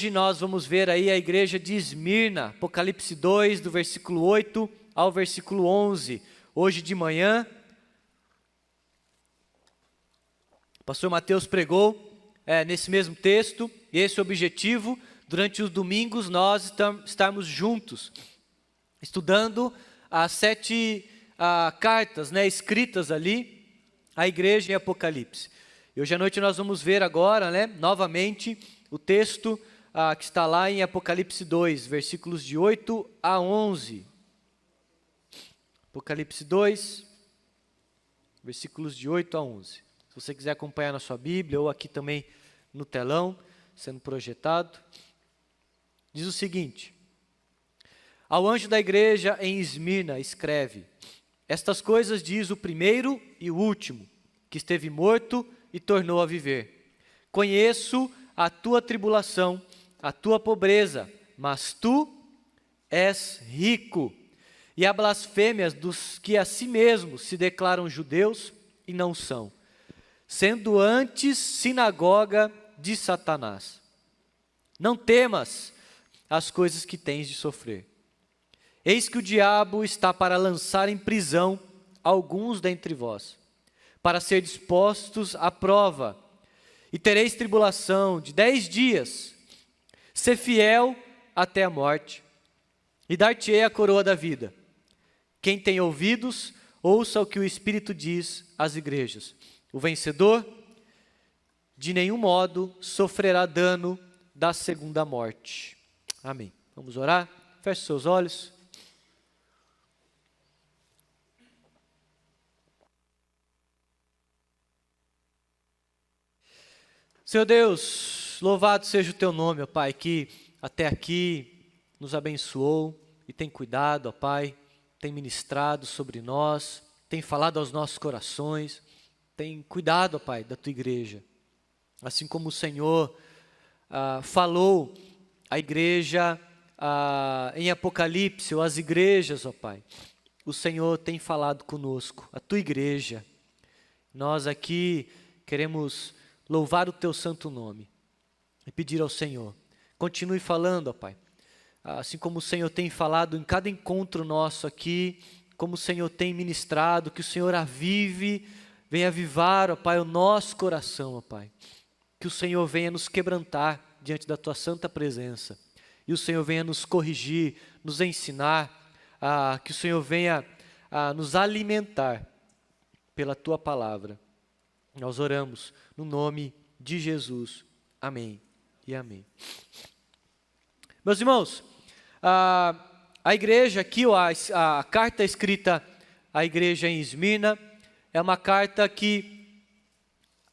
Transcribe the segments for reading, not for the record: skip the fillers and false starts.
hoje nós vamos ver aí a igreja de Esmirna, Apocalipse 2, do versículo 8 ao versículo 11. Hoje de manhã, o pastor Mateus pregou nesse mesmo texto, e esse é o objetivo, durante os domingos nós estarmos juntos, estudando as 7 cartas escritas ali, à igreja em Apocalipse. E hoje à noite nós vamos ver agora, novamente, o texto que está lá em Apocalipse 2, versículos de 8 a 11. Apocalipse 2, versículos de 8 a 11. Se você quiser acompanhar na sua Bíblia, ou aqui também no telão, sendo projetado, diz o seguinte: ao anjo da igreja em Esmirna escreve: estas coisas diz o primeiro e o último, que esteve morto e tornou a viver. Conheço a tua tribulação, a tua pobreza, mas tu és rico, e a blasfêmias dos que a si mesmos se declaram judeus e não são, sendo antes sinagoga de Satanás. Não temas as coisas que tens de sofrer. Eis que o diabo está para lançar em prisão alguns dentre vós, para ser dispostos à prova, e tereis tribulação de 10 dias. Sê fiel até a morte, e dar-te-ei a coroa da vida. Quem tem ouvidos, ouça o que o Espírito diz às igrejas. O vencedor, de nenhum modo, sofrerá dano da segunda morte. Amém. Vamos orar? Feche seus olhos. Senhor Deus, louvado seja o teu nome, ó Pai, que até aqui nos abençoou e tem cuidado, ó Pai, tem ministrado sobre nós, tem falado aos nossos corações, tem cuidado, ó Pai, da tua igreja. Assim como o Senhor falou à igreja em Apocalipse, ou às igrejas, ó Pai, o Senhor tem falado conosco, a tua igreja. Nós aqui queremos louvar o teu santo nome e pedir ao Senhor, continue falando, ó Pai, assim como o Senhor tem falado em cada encontro nosso aqui, como o Senhor tem ministrado, que o Senhor avive, venha avivar, ó Pai, o nosso coração, ó Pai, que o Senhor venha nos quebrantar diante da tua santa presença, e o Senhor venha nos corrigir, nos ensinar, que o Senhor venha nos alimentar pela tua palavra. Nós oramos no nome de Jesus. Amém e amém. Meus irmãos, a igreja aqui, a carta escrita à igreja em Esmirna, é uma carta que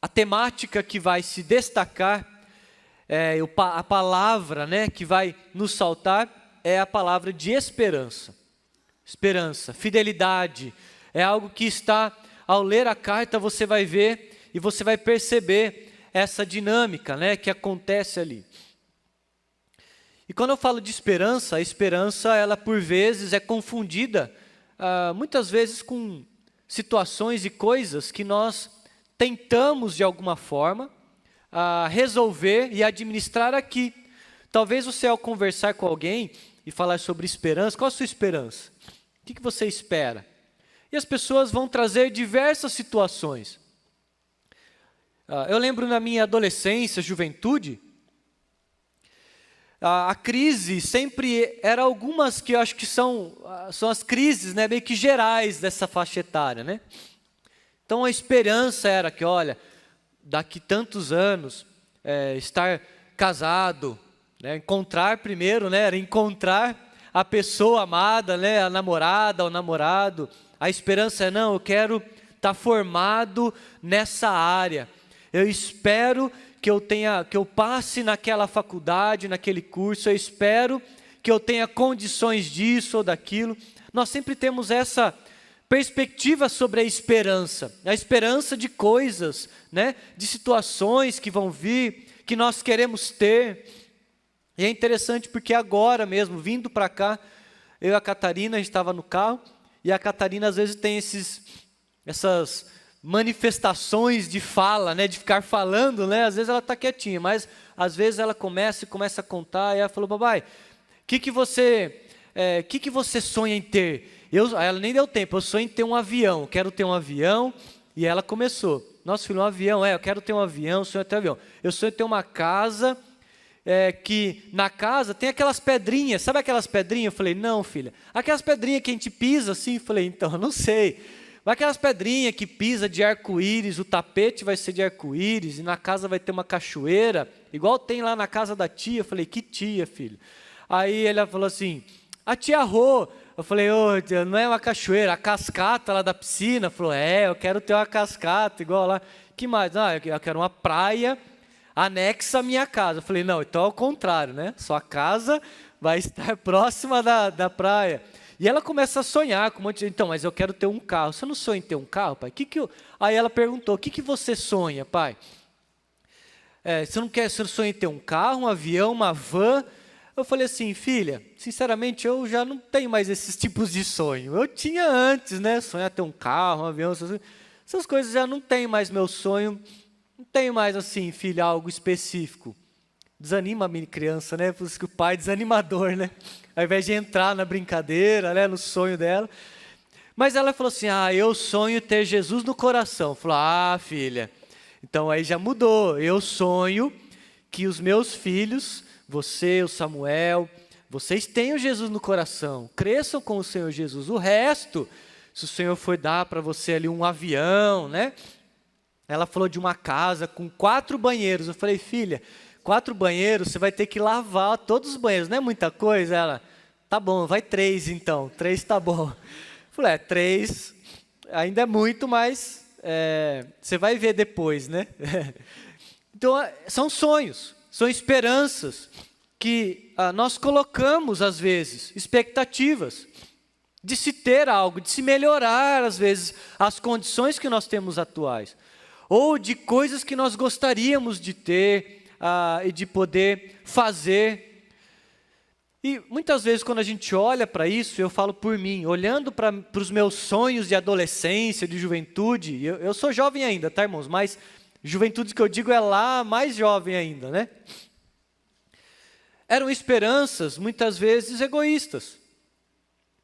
a temática que vai se destacar, a palavra que vai nos saltar, é a palavra de esperança. Esperança, fidelidade, é algo que está, ao ler a carta você vai ver e você vai perceber essa dinâmica que acontece ali. E quando eu falo de esperança, a esperança, ela por vezes é confundida, muitas vezes com situações e coisas que nós tentamos de alguma forma resolver e administrar aqui. Talvez você, ao conversar com alguém e falar sobre esperança, qual a sua esperança? O que você espera? E as pessoas vão trazer diversas situações. Eu lembro na minha adolescência, juventude, a crise sempre era algumas que eu acho que são as crises meio que gerais dessa faixa etária. Então a esperança era que, olha, daqui tantos anos, estar casado, encontrar primeiro, era encontrar a pessoa amada, a namorada, o namorado. A esperança é, não, eu quero estar formado nessa área. Eu espero que eu passe naquela faculdade, naquele curso, eu espero que eu tenha condições disso ou daquilo. Nós sempre temos essa perspectiva sobre a esperança de coisas, de situações que vão vir, que nós queremos ter. E é interessante porque agora mesmo, vindo para cá, eu e a Catarina, a gente estava no carro, e a Catarina às vezes tem essas manifestações de fala, né, de ficar falando, né, às vezes ela está quietinha, mas às vezes ela começa a contar, e ela falou, papai, o que você sonha em ter? Ela nem deu tempo, eu sonho em ter um avião, quero ter um avião, e ela começou, nossa filho, um avião, eu quero ter um avião, sonho em ter um avião, eu sonho em ter uma casa, que na casa tem aquelas pedrinhas, sabe aquelas pedrinhas? Eu falei, não filha, aquelas pedrinhas que a gente pisa assim, eu falei, então, eu não sei, mas aquelas pedrinhas que pisa de arco-íris, o tapete vai ser de arco-íris, e na casa vai ter uma cachoeira, igual tem lá na casa da tia. Eu falei, que tia, filho? Aí ela falou assim, a tia Rô. Eu falei, tia, não é uma cachoeira, a cascata lá da piscina. Falou, eu quero ter uma cascata, igual lá. Que mais? Eu quero uma praia anexa à minha casa. Eu falei, não, então é o contrário, né? Sua casa vai estar próxima da praia. E ela começa a sonhar com um monte de... Então, mas eu quero ter um carro. Você não sonha em ter um carro, pai? Aí ela perguntou, o que você sonha, pai? Você não sonha em ter um carro, um avião, uma van? Eu falei assim, filha, sinceramente, eu já não tenho mais esses tipos de sonho. Eu tinha antes, né? Sonhar ter um carro, um avião, essas coisas já não tem mais meu sonho. Não tenho mais assim, filha, algo específico. Desanima a minha criança, né? Por isso que o pai é desanimador, né? Ao invés de entrar na brincadeira, né? No sonho dela. Mas ela falou assim, eu sonho ter Jesus no coração. Falou, filha, então aí já mudou. Eu sonho que os meus filhos, você, o Samuel, vocês tenham Jesus no coração. Cresçam com o Senhor Jesus. O resto, se o Senhor for dar para você ali um avião, né? Ela falou de uma casa com 4 banheiros. Eu falei, filha, 4 banheiros, você vai ter que lavar todos os banheiros, não é muita coisa? Ela, tá bom, vai 3 então, 3 tá bom. Eu falei, 3 ainda é muito, mas você vai ver depois, né? Então, são sonhos, são esperanças que nós colocamos, às vezes, expectativas de se ter algo, de se melhorar, às vezes, as condições que nós temos atuais, ou de coisas que nós gostaríamos de ter, e de poder fazer. E muitas vezes quando a gente olha para isso, eu falo por mim, olhando para os meus sonhos de adolescência, de juventude, eu sou jovem ainda, tá, irmãos? Mas juventude que eu digo é lá mais jovem ainda, né? Eram esperanças muitas vezes egoístas,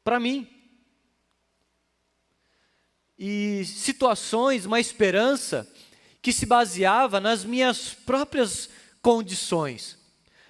para mim. E situações, uma esperança que se baseava nas minhas próprias condições,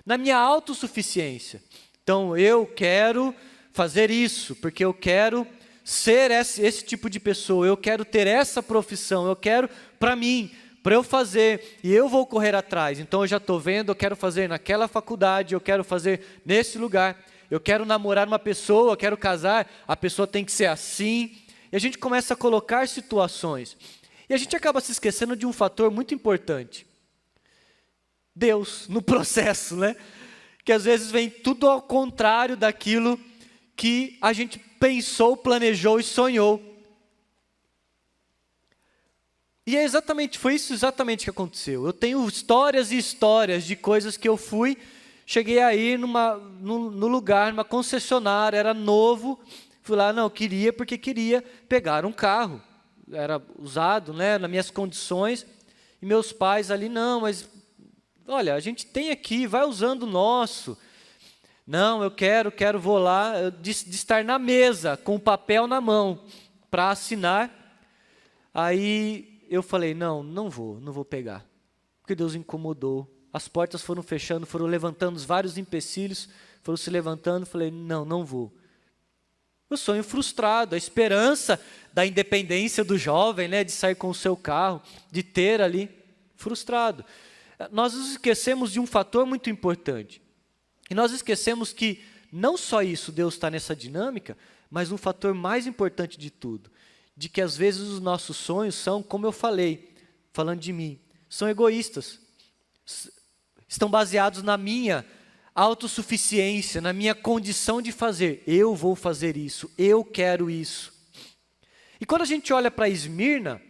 na minha autossuficiência. Então, eu quero fazer isso, porque eu quero ser esse tipo de pessoa, eu quero ter essa profissão, eu quero para mim, para eu fazer, e eu vou correr atrás. Então, eu já estou vendo, eu quero fazer naquela faculdade, eu quero fazer nesse lugar, eu quero namorar uma pessoa, eu quero casar, a pessoa tem que ser assim. E a gente começa a colocar situações. E a gente acaba se esquecendo de um fator muito importante. Deus no processo, né? Que às vezes vem tudo ao contrário daquilo que a gente pensou, planejou e sonhou. E foi isso exatamente que aconteceu. Eu tenho histórias e histórias de coisas que eu cheguei aí no lugar, numa concessionária, era novo, fui lá, porque queria pegar um carro. Era usado, né, nas minhas condições, e meus pais ali, não, mas, olha, a gente tem aqui, vai usando o nosso. Não, eu quero, vou lá, de estar na mesa, com o papel na mão, para assinar. Aí eu falei, não vou pegar, porque Deus incomodou. As portas foram fechando, foram levantando vários empecilhos, foram se levantando, falei, não vou. O sonho frustrado, a esperança da independência do jovem, né, de sair com o seu carro, de ter ali, frustrado. Nós nos esquecemos de um fator muito importante. E nós esquecemos que não só isso, Deus está nessa dinâmica, mas um fator mais importante de tudo, de que às vezes os nossos sonhos são, como eu falei, falando de mim, são egoístas, estão baseados na minha autossuficiência, na minha condição de fazer. Eu vou fazer isso, eu quero isso. E quando a gente olha para Esmirna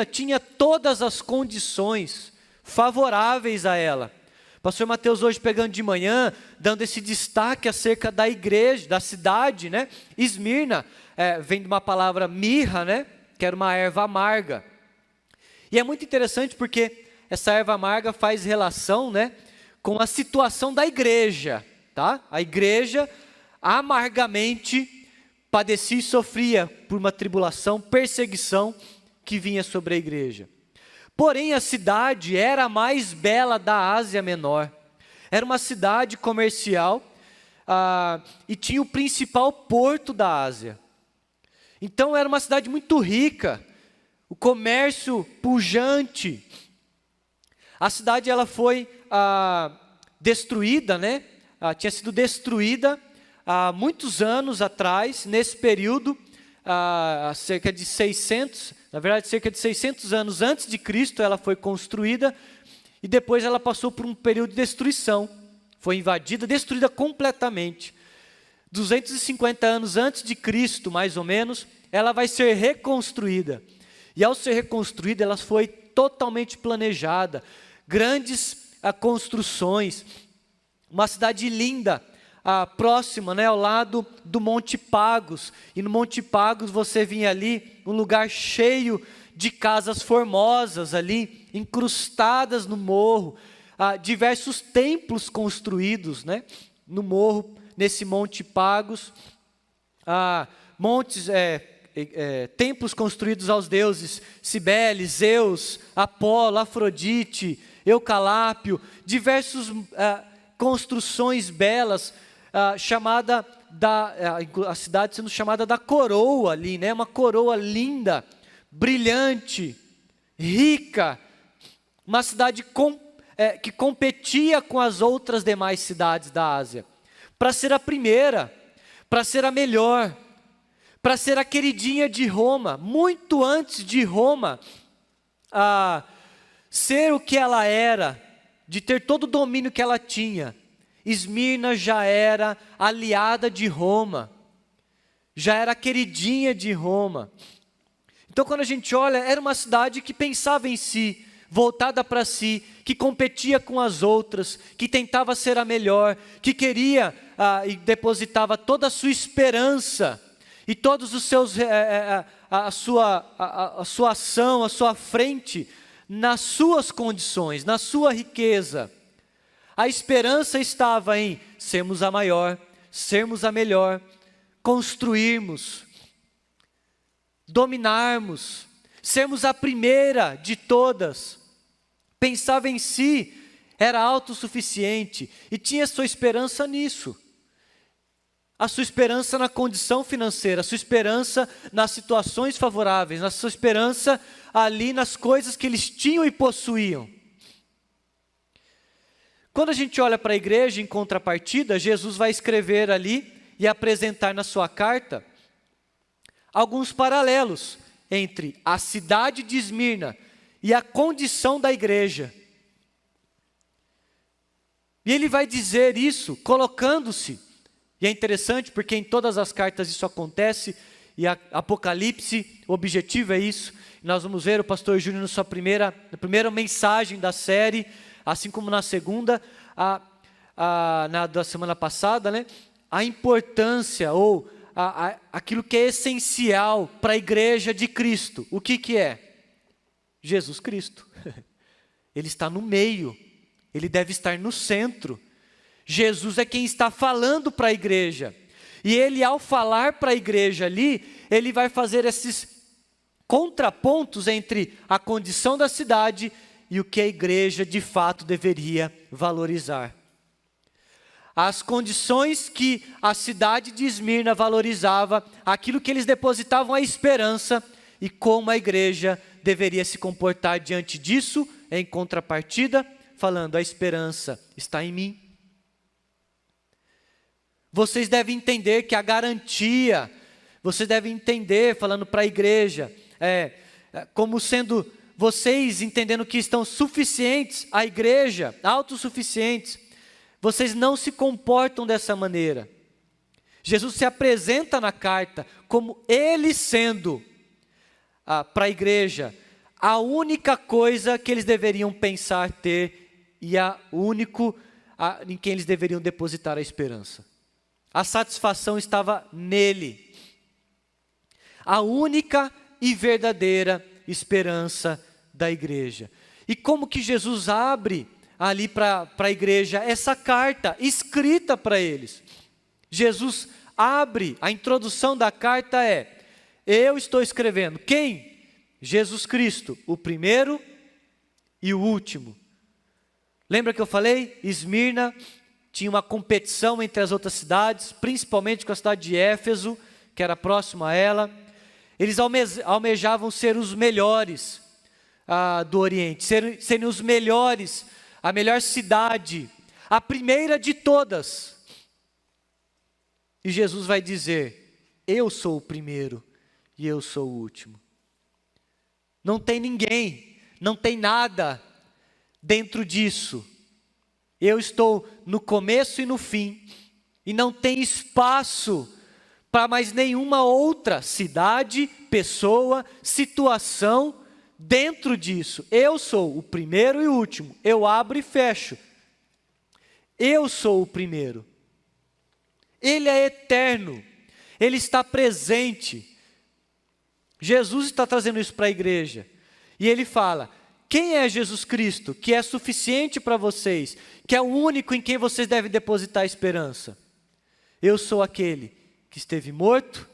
tinha todas as condições favoráveis a ela. Pastor Mateus hoje pegando de manhã, dando esse destaque acerca da igreja, da cidade, né? Esmirna, vem de uma palavra mirra, né? que era uma erva amarga. E é muito interessante porque essa erva amarga faz relação, né, com a situação da igreja, tá? A igreja amargamente padecia e sofria por uma tribulação, perseguição que vinha sobre a igreja. Porém, a cidade era a mais bela da Ásia Menor. Era uma cidade comercial e tinha o principal porto da Ásia. Então, era uma cidade muito rica, o comércio pujante. A cidade ela foi destruída, né? Tinha sido destruída há muitos anos atrás, nesse período, cerca de 600 anos antes de Cristo, ela foi construída e depois ela passou por um período de destruição. Foi invadida, destruída completamente. 250 anos antes de Cristo, mais ou menos, ela vai ser reconstruída. E ao ser reconstruída, ela foi totalmente planejada. Grandes construções, uma cidade linda, próxima, né, ao lado do Monte Pagos. E no Monte Pagos você vinha ali, um lugar cheio de casas formosas ali, incrustadas no morro, diversos templos construídos, né, no morro, nesse Monte Pagos, templos construídos aos deuses Cibele, Zeus, Apolo, Afrodite, Eucalápio, diversas construções belas, a cidade sendo chamada da coroa ali, né? Uma coroa linda, brilhante, rica, uma cidade que competia com as outras demais cidades da Ásia, para ser a primeira, para ser a melhor, para ser a queridinha de Roma, muito antes de Roma ser o que ela era, de ter todo o domínio que ela tinha. Esmirna já era aliada de Roma, já era a queridinha de Roma. Então quando a gente olha, era uma cidade que pensava em si, voltada para si, que competia com as outras, que tentava ser a melhor, que queria e depositava toda a sua esperança e todos os seus a sua ação, a sua frente nas suas condições, na sua riqueza. A esperança estava em sermos a maior, sermos a melhor, construirmos, dominarmos, sermos a primeira de todas. Pensava em si, era autossuficiente e tinha sua esperança nisso. A sua esperança na condição financeira, a sua esperança nas situações favoráveis, a sua esperança ali nas coisas que eles tinham e possuíam. Quando a gente olha para a igreja, em contrapartida, Jesus vai escrever ali e apresentar na sua carta alguns paralelos entre a cidade de Esmirna e a condição da igreja. E ele vai dizer isso colocando-se, e é interessante porque em todas as cartas isso acontece, e Apocalipse, o objetivo é isso. Nós vamos ver o pastor Júnior na sua primeira mensagem da série, assim como na segunda, da semana passada, né? A importância ou aquilo que é essencial para a igreja de Cristo. O que é? Jesus Cristo. Ele está no meio, ele deve estar no centro. Jesus é quem está falando para a igreja. E ele, ao falar para a igreja ali, ele vai fazer esses contrapontos entre a condição da cidade e o que a igreja de fato deveria valorizar. As condições que a cidade de Esmirna valorizava, aquilo que eles depositavam a esperança e como a igreja deveria se comportar diante disso, em contrapartida, falando: a esperança está em mim. Vocês devem entender que a garantia, vocês devem entender, falando para a igreja, como sendo vocês entendendo que estão suficientes, a igreja, autossuficientes, vocês não se comportam dessa maneira. Jesus se apresenta na carta como ele sendo, para a igreja, a única coisa que eles deveriam pensar ter e em quem eles deveriam depositar a esperança. A satisfação estava nele. A única e verdadeira esperança da igreja. E como que Jesus abre ali para a igreja essa carta escrita para eles? Jesus abre, a introdução da carta é: eu estou escrevendo. Quem? Jesus Cristo, o primeiro e o último. Lembra que eu falei? Esmirna tinha uma competição entre as outras cidades, principalmente com a cidade de Éfeso, que era próxima a ela. Eles almejavam ser os melhores do Oriente, serem os melhores, a melhor cidade, a primeira de todas. E Jesus vai dizer: eu sou o primeiro e eu sou o último. Não tem ninguém, não tem nada dentro disso. Eu estou no começo e no fim, e não tem espaço para mais nenhuma outra cidade, pessoa, situação dentro disso. Eu sou o primeiro e o último, eu abro e fecho. Eu sou o primeiro. Ele é eterno, Ele está presente. Jesus está trazendo isso para a igreja, e Ele fala: quem é Jesus Cristo, que é suficiente para vocês, que é o único em quem vocês devem depositar a esperança? Eu sou aquele que esteve morto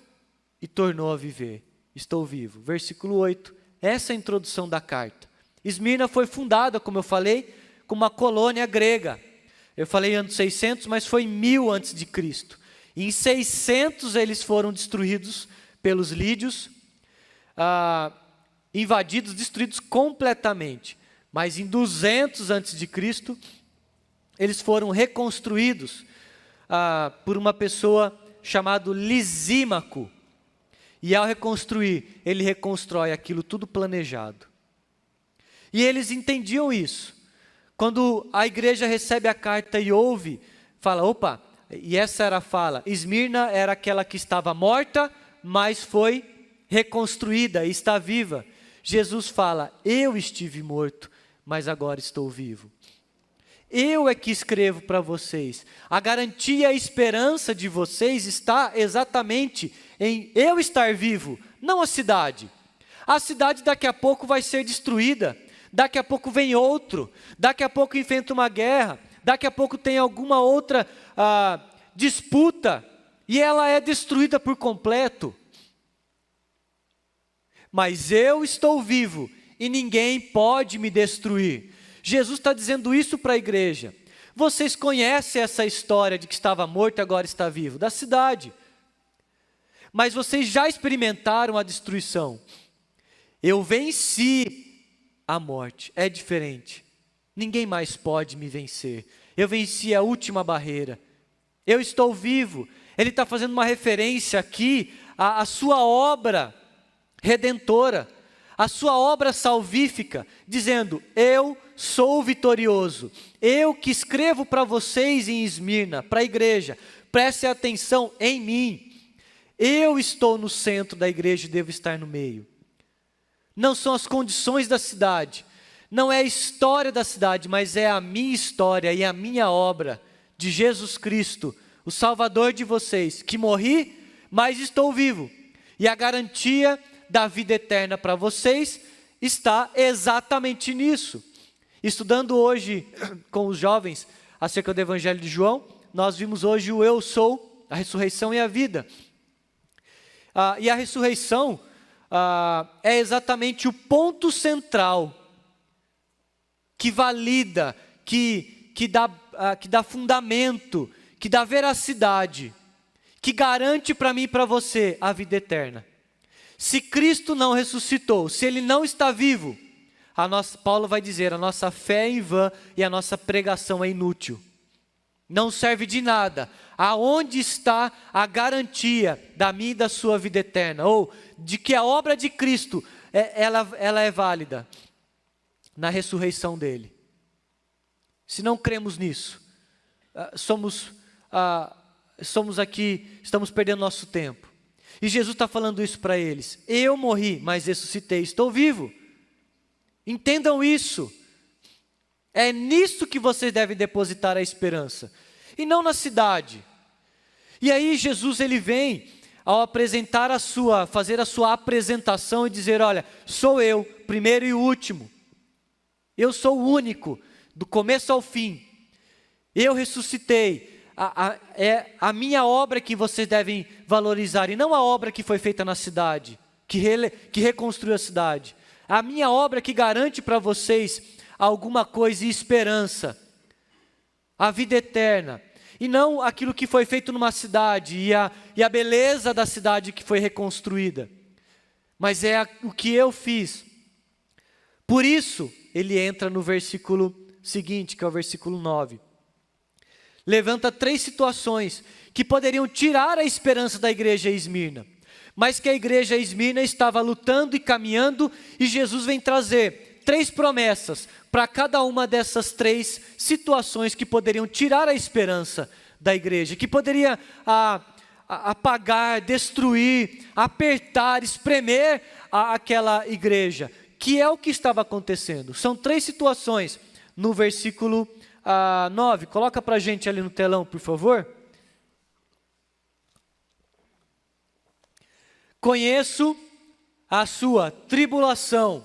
e tornou a viver, estou vivo. Versículo 8, essa é a introdução da carta. Esmirna foi fundada, como eu falei, como uma colônia grega. Eu falei anos 600, mas foi 1000 antes de Cristo. E em 600 eles foram destruídos pelos lídios, invadidos, destruídos completamente. Mas em 200 antes de Cristo, eles foram reconstruídos por uma pessoa chamada Lisímaco. E ao reconstruir, ele reconstrói aquilo tudo planejado. E eles entendiam isso. Quando a igreja recebe a carta e ouve, fala: opa, e essa era a fala: Esmirna era aquela que estava morta, mas foi reconstruída e está viva. Jesus fala: eu estive morto, mas agora estou vivo. Eu é que escrevo para vocês. A garantia e a esperança de vocês está exatamente em eu estar vivo, não a cidade. A cidade daqui a pouco vai ser destruída, daqui a pouco vem outro, daqui a pouco enfrenta uma guerra, daqui a pouco tem alguma outra disputa, e ela é destruída por completo. Mas eu estou vivo e ninguém pode me destruir. Jesus está dizendo isso para a igreja. Vocês conhecem essa história de que estava morto e agora está vivo, da cidade. Mas vocês já experimentaram a destruição. Eu venci a morte, é diferente. Ninguém mais pode me vencer. Eu venci a última barreira. Eu estou vivo. Ele está fazendo uma referência aqui à sua obra redentora, a sua obra salvífica, dizendo: eu sou vitorioso, eu que escrevo para vocês em Esmirna, para a igreja, prestem atenção em mim, eu estou no centro da igreja e devo estar no meio. Não são as condições da cidade, não é a história da cidade, mas é a minha história e a minha obra de Jesus Cristo, o Salvador de vocês, que morri, mas estou vivo, e a garantia da vida eterna para vocês está exatamente nisso. Estudando hoje com os jovens acerca do Evangelho de João, nós vimos hoje o eu sou, a ressurreição e a vida. E a ressurreição é exatamente o ponto central que valida, que dá fundamento, que dá veracidade, que garante para mim e para você a vida eterna. Se Cristo não ressuscitou, se Ele não está vivo, Paulo vai dizer: a nossa fé é em vão e a nossa pregação é inútil. Não serve de nada. Aonde está a garantia da minha e da sua vida eterna? Ou de que a obra de Cristo, ela é válida? Na ressurreição dEle. Se não cremos nisso, somos aqui, estamos perdendo nosso tempo. E Jesus está falando isso para eles: eu morri, mas ressuscitei, estou vivo. Entendam isso. É nisso que vocês devem depositar a esperança, e não na cidade. E aí Jesus ele vem ao fazer a sua apresentação e dizer: olha, sou eu, primeiro e último. Eu sou o único, do começo ao fim. Eu ressuscitei. É a minha obra que vocês devem valorizar, e não a obra que foi feita na cidade, que reconstruiu a cidade. A minha obra que garante para vocês alguma coisa e esperança, a vida eterna. E não aquilo que foi feito numa cidade e a beleza da cidade que foi reconstruída. Mas é o que eu fiz. Por isso, ele entra no versículo seguinte, que é o versículo 9. Levanta 3 situações que poderiam tirar a esperança da igreja Esmirna. Mas que a igreja Esmirna estava lutando e caminhando, e Jesus vem trazer 3 promessas para cada uma dessas 3 situações que poderiam tirar a esperança da igreja, que poderia apagar, destruir, apertar, espremer aquela igreja, que é o que estava acontecendo. São 3 situações no versículo 9, coloca para a gente ali no telão, por favor. Conheço a sua tribulação,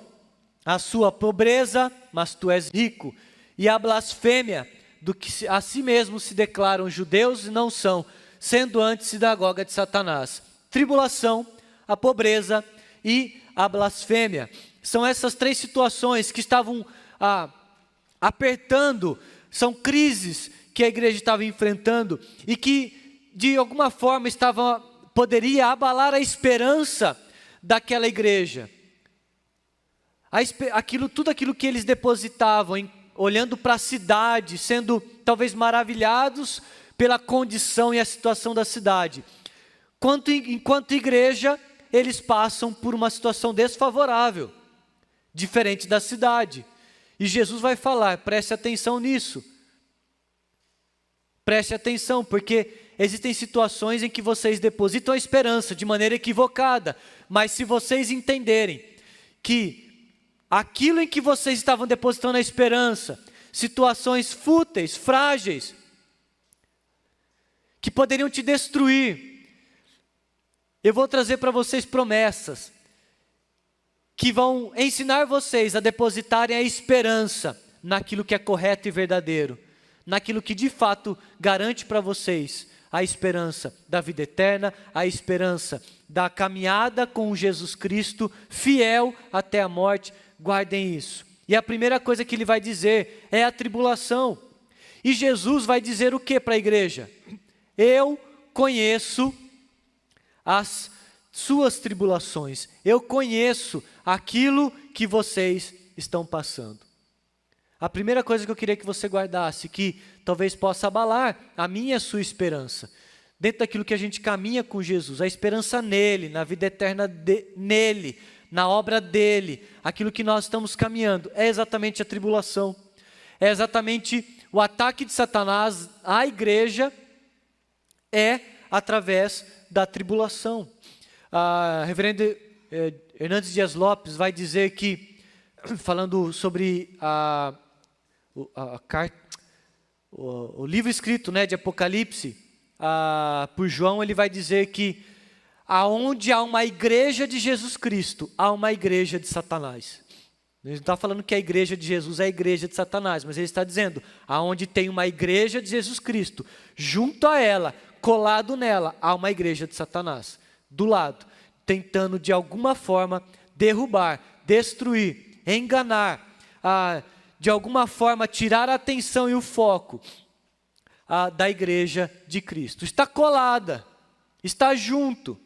a sua pobreza, mas tu és rico, e a blasfêmia do que a si mesmos se declaram judeus e não são, sendo antes sinagoga de Satanás. Tribulação, a pobreza e a blasfêmia. São essas 3 situações que estavam apertando, são crises que a igreja estava enfrentando e que de alguma forma poderia abalar a esperança daquela igreja. Tudo aquilo que eles depositavam, olhando para a cidade, sendo talvez maravilhados pela condição e a situação da cidade. Enquanto igreja, eles passam por uma situação desfavorável, diferente da cidade. E Jesus vai falar: preste atenção nisso. Preste atenção, porque existem situações em que vocês depositam a esperança de maneira equivocada, mas se vocês entenderem que aquilo em que vocês estavam depositando a esperança, situações fúteis, frágeis, que poderiam te destruir, eu vou trazer para vocês promessas que vão ensinar vocês a depositarem a esperança naquilo que é correto e verdadeiro, naquilo que de fato garante para vocês a esperança da vida eterna, a esperança da caminhada com Jesus Cristo, fiel até a morte. Guardem isso. E a primeira coisa que ele vai dizer é a tribulação. E Jesus vai dizer o que para a igreja? Eu conheço as suas tribulações. Eu conheço aquilo que vocês estão passando. A primeira coisa que eu queria que você guardasse, que talvez possa abalar a minha e a sua esperança, dentro daquilo que a gente caminha com Jesus, a esperança nele, na vida eterna nele, na obra dele, aquilo que nós estamos caminhando, é exatamente a tribulação, é exatamente o ataque de Satanás à igreja, é através da tribulação. A reverendo Hernandes Dias Lopes vai dizer que, falando sobre o livro escrito, né, de Apocalipse, por João, ele vai dizer que aonde há uma igreja de Jesus Cristo, há uma igreja de Satanás. Ele não está falando que a igreja de Jesus é a igreja de Satanás, mas ele está dizendo, aonde tem uma igreja de Jesus Cristo, junto a ela, colado nela, há uma igreja de Satanás, do lado, tentando de alguma forma derrubar, destruir, enganar, de alguma forma tirar a atenção e o foco da igreja de Cristo. Está colada, está junto.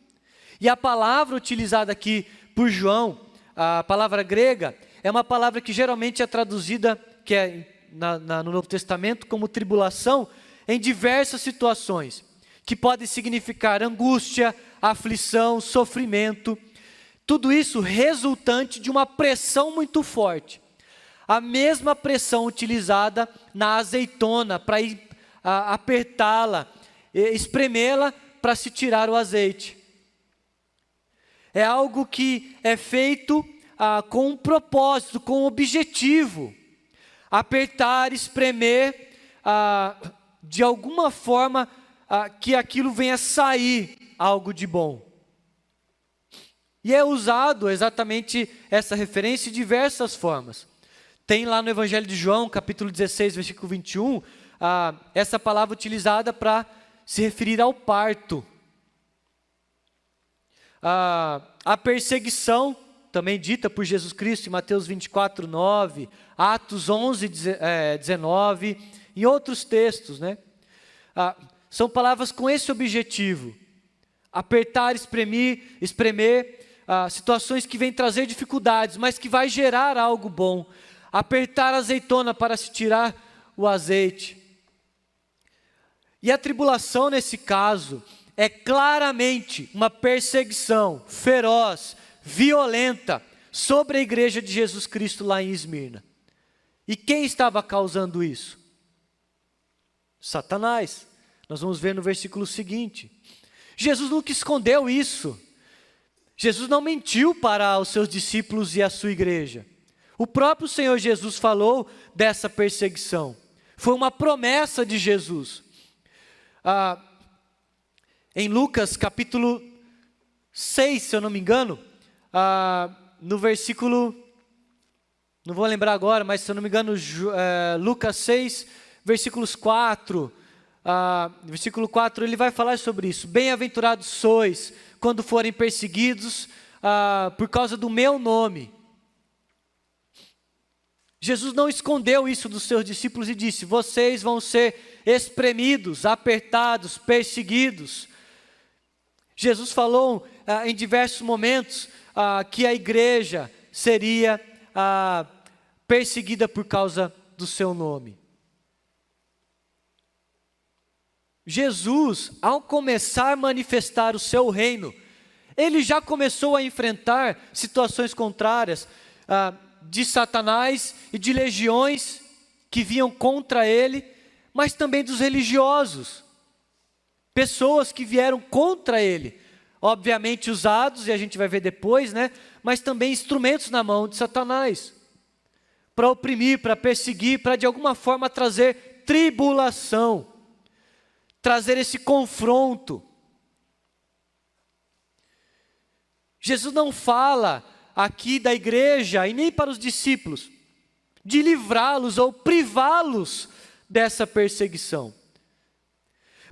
E a palavra utilizada aqui por João, a palavra grega, é uma palavra que geralmente é traduzida, que é no Novo Testamento, como tribulação, em diversas situações, que podem significar angústia, aflição, sofrimento, tudo isso resultante de uma pressão muito forte. A mesma pressão utilizada na azeitona para apertá-la, espremê-la para se tirar o azeite. É algo que é feito com um propósito, com um objetivo. Apertar, espremer, de alguma forma que aquilo venha sair algo de bom. E é usado exatamente essa referência de diversas formas. Tem lá no Evangelho de João, capítulo 16, versículo 21, essa palavra utilizada para se referir ao parto. A perseguição, também dita por Jesus Cristo em Mateus 24, 9, Atos 11, 19, e outros textos, né? São palavras com esse objetivo: apertar, espremer, situações que vêm trazer dificuldades, mas que vai gerar algo bom. Apertar a azeitona para se tirar o azeite. E a tribulação, nesse caso, é claramente uma perseguição feroz, violenta, sobre a igreja de Jesus Cristo lá em Esmirna. E quem estava causando isso? Satanás. Nós vamos ver no versículo seguinte. Jesus nunca escondeu isso. Jesus não mentiu para os seus discípulos e a sua igreja. O próprio Senhor Jesus falou dessa perseguição. Foi uma promessa de Jesus. Em Lucas capítulo 6, se eu não me engano, no versículo, não vou lembrar agora, mas se eu não me engano, Lucas 6, versículos 4, versículo 4, ele vai falar sobre isso. Bem-aventurados sois quando forem perseguidos por causa do meu nome. Jesus não escondeu isso dos seus discípulos e disse: vocês vão ser espremidos, apertados, perseguidos. Jesus falou em diversos momentos que a igreja seria perseguida por causa do seu nome. Jesus, ao começar a manifestar o seu reino, ele já começou a enfrentar situações contrárias de Satanás e de legiões que vinham contra ele, mas também dos religiosos, pessoas que vieram contra ele, obviamente usados, e a gente vai ver depois, né? Mas também instrumentos na mão de Satanás, para oprimir, para perseguir, para de alguma forma trazer tribulação, trazer esse confronto. Jesus não fala aqui da igreja e nem para os discípulos de livrá-los ou privá-los dessa perseguição.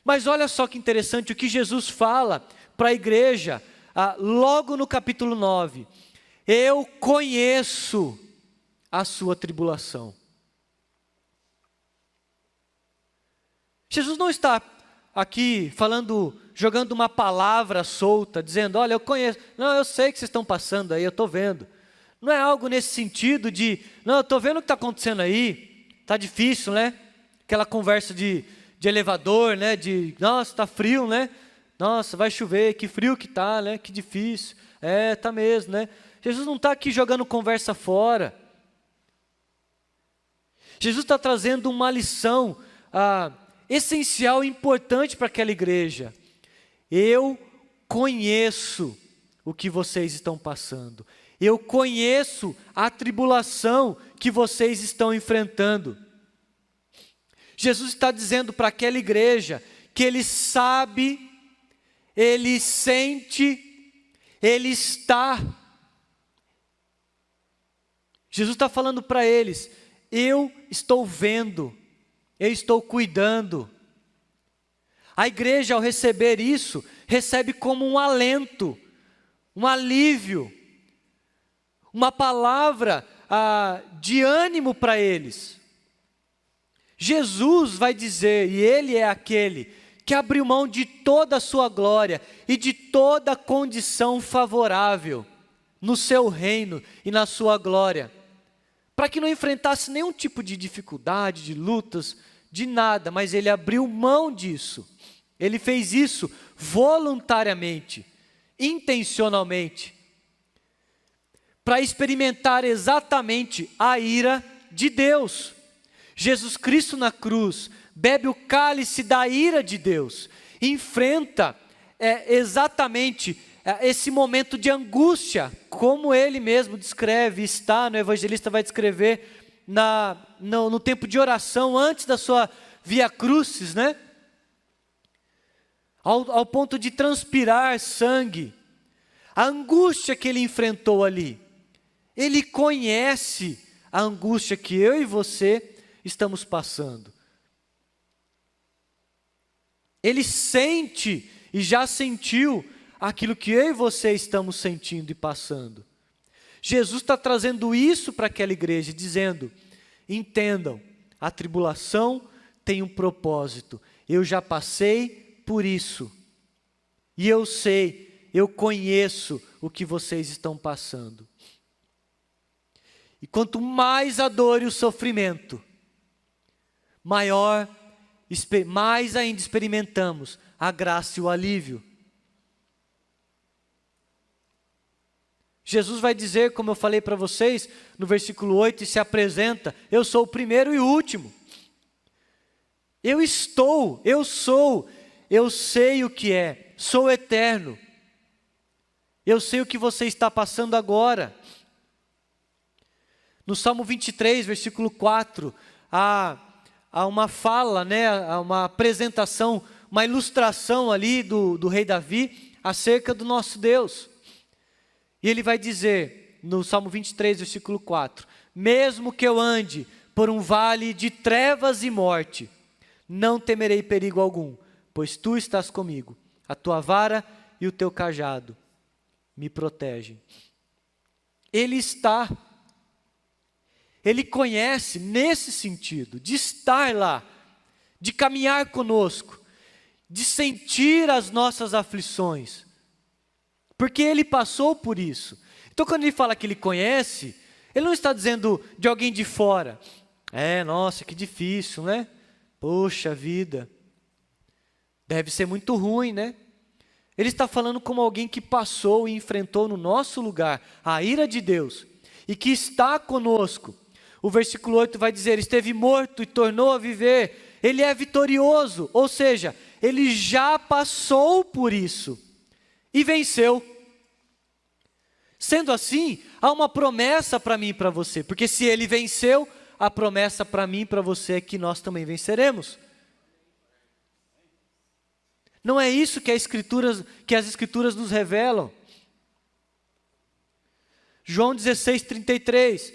Mas olha só que interessante o que Jesus fala para a igreja, logo no capítulo 9. Eu conheço a sua tribulação. Jesus não está aqui falando, jogando uma palavra solta, dizendo: olha, eu conheço, não, eu sei que vocês estão passando aí, eu estou vendo. Não é algo nesse sentido de, não, eu estou vendo o que está acontecendo aí, está difícil, né? Aquela conversa de elevador, né? De, nossa, está frio, né? Nossa, vai chover, que frio que está, né? Que difícil. Está mesmo, né? Jesus não está aqui jogando conversa fora. Jesus está trazendo uma lição essencial e importante para aquela igreja. Eu conheço o que vocês estão passando. Eu conheço a tribulação que vocês estão enfrentando. Jesus está dizendo para aquela igreja que Ele sabe, Ele sente, Ele está. Jesus está falando para eles: eu estou vendo, eu estou cuidando. A igreja, ao receber isso, recebe como um alento, um alívio, uma palavra de ânimo para eles. Jesus vai dizer, e Ele é aquele que abriu mão de toda a sua glória e de toda a condição favorável no seu reino e na sua glória, para que não enfrentasse nenhum tipo de dificuldade, de lutas, de nada, mas Ele abriu mão disso. Ele fez isso voluntariamente, intencionalmente, para experimentar exatamente a ira de Deus. Jesus Cristo na cruz bebe o cálice da ira de Deus, enfrenta exatamente esse momento de angústia, como Ele mesmo descreve, o evangelista vai descrever no tempo de oração, antes da sua via crucis, né? ao ponto de transpirar sangue, a angústia que ele enfrentou ali. Ele conhece a angústia que eu e você estamos passando. Ele sente e já sentiu aquilo que eu e você estamos sentindo e passando. Jesus está trazendo isso para aquela igreja, dizendo: entendam, a tribulação tem um propósito. Eu já passei por isso. E eu sei, eu conheço o que vocês estão passando. E quanto mais a dor e o sofrimento, mais ainda experimentamos a graça e o alívio. Jesus vai dizer, como eu falei para vocês, no versículo 8, e se apresenta: eu sou o primeiro e o último. Eu sou, eu sei o que é, sou eterno. Eu sei o que você está passando agora. No Salmo 23, versículo 4, há uma fala, há uma apresentação, uma ilustração ali do rei Davi acerca do nosso Deus. E ele vai dizer, no Salmo 23, versículo 4, mesmo que eu ande por um vale de trevas e morte, não temerei perigo algum, pois tu estás comigo, a tua vara e o teu cajado me protegem. Ele conhece nesse sentido, de estar lá, de caminhar conosco, de sentir as nossas aflições, porque ele passou por isso. Então quando ele fala que ele conhece, ele não está dizendo de alguém de fora. Nossa, que difícil, né? Poxa vida, deve ser muito ruim, né? Ele está falando como alguém que passou e enfrentou no nosso lugar a ira de Deus e que está conosco. O versículo 8 vai dizer: esteve morto e tornou a viver. Ele é vitorioso, ou seja, ele já passou por isso e venceu. Sendo assim, há uma promessa para mim e para você, porque se ele venceu, a promessa para mim e para você é que nós também venceremos. Não é isso que as Escrituras nos revelam. João 16:33,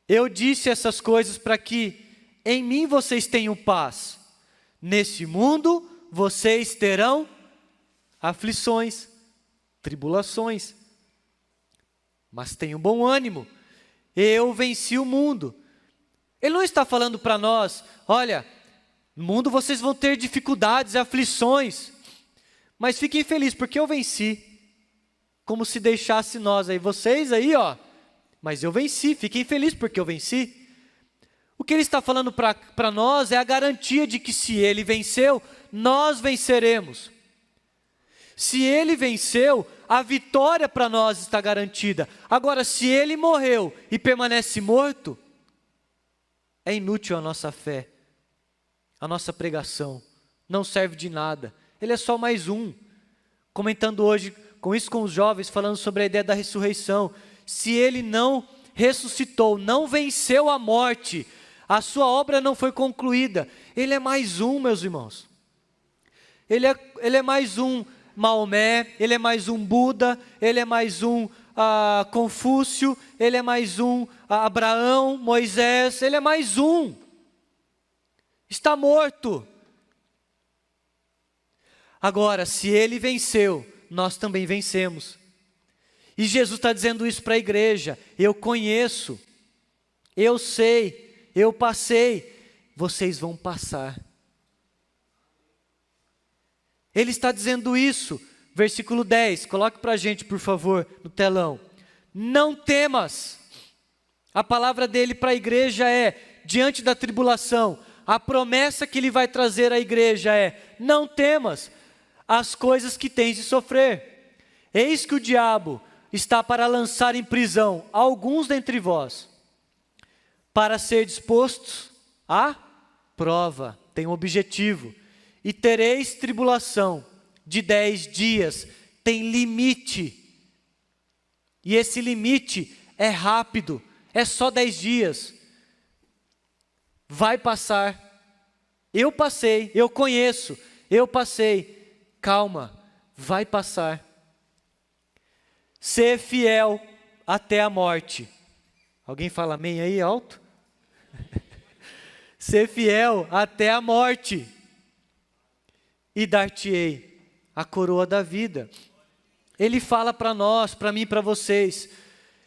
eu disse essas coisas para que em mim vocês tenham paz. Nesse mundo vocês terão aflições, tribulações. Mas tenham bom ânimo, eu venci o mundo. Ele não está falando para nós: olha, no mundo vocês vão ter dificuldades, aflições, mas fiquem felizes porque eu venci. Como se deixasse nós aí, vocês aí, mas eu venci, fiquem felizes porque eu venci. O que ele está falando para nós é a garantia de que se ele venceu, nós venceremos. Se ele venceu, a vitória para nós está garantida. Agora, se ele morreu e permanece morto, é inútil a nossa fé, a nossa pregação, não serve de nada. Ele é só mais um. Comentando hoje com os jovens, falando sobre a ideia da ressurreição. Se ele não ressuscitou, não venceu a morte, a sua obra não foi concluída. Ele é mais um, meus irmãos. Ele é mais um Maomé, ele é mais um Buda, ele é mais um Confúcio, ele é mais um Abraão, Moisés, ele é mais um. Está morto. Agora, se ele venceu, nós também vencemos. E Jesus está dizendo isso para a igreja: eu conheço, eu sei, eu passei, vocês vão passar. Ele está dizendo isso, versículo 10, coloque para a gente por favor no telão. Não temas. A palavra dele para a igreja é: diante da tribulação, a promessa que ele vai trazer à igreja é: não temas as coisas que tens de sofrer. Eis que o diabo está para lançar em prisão alguns dentre vós, para ser dispostos à prova, tem um objetivo. E tereis tribulação de 10 dias, tem limite. E esse limite é rápido, é só 10 dias. Vai passar. Eu passei, eu conheço, eu passei. calma, vai passar. Ser fiel até a morte. Alguém fala amém aí alto? Ser fiel até a morte. E dar-te-ei a coroa da vida. Ele fala para nós, para mim e para vocês.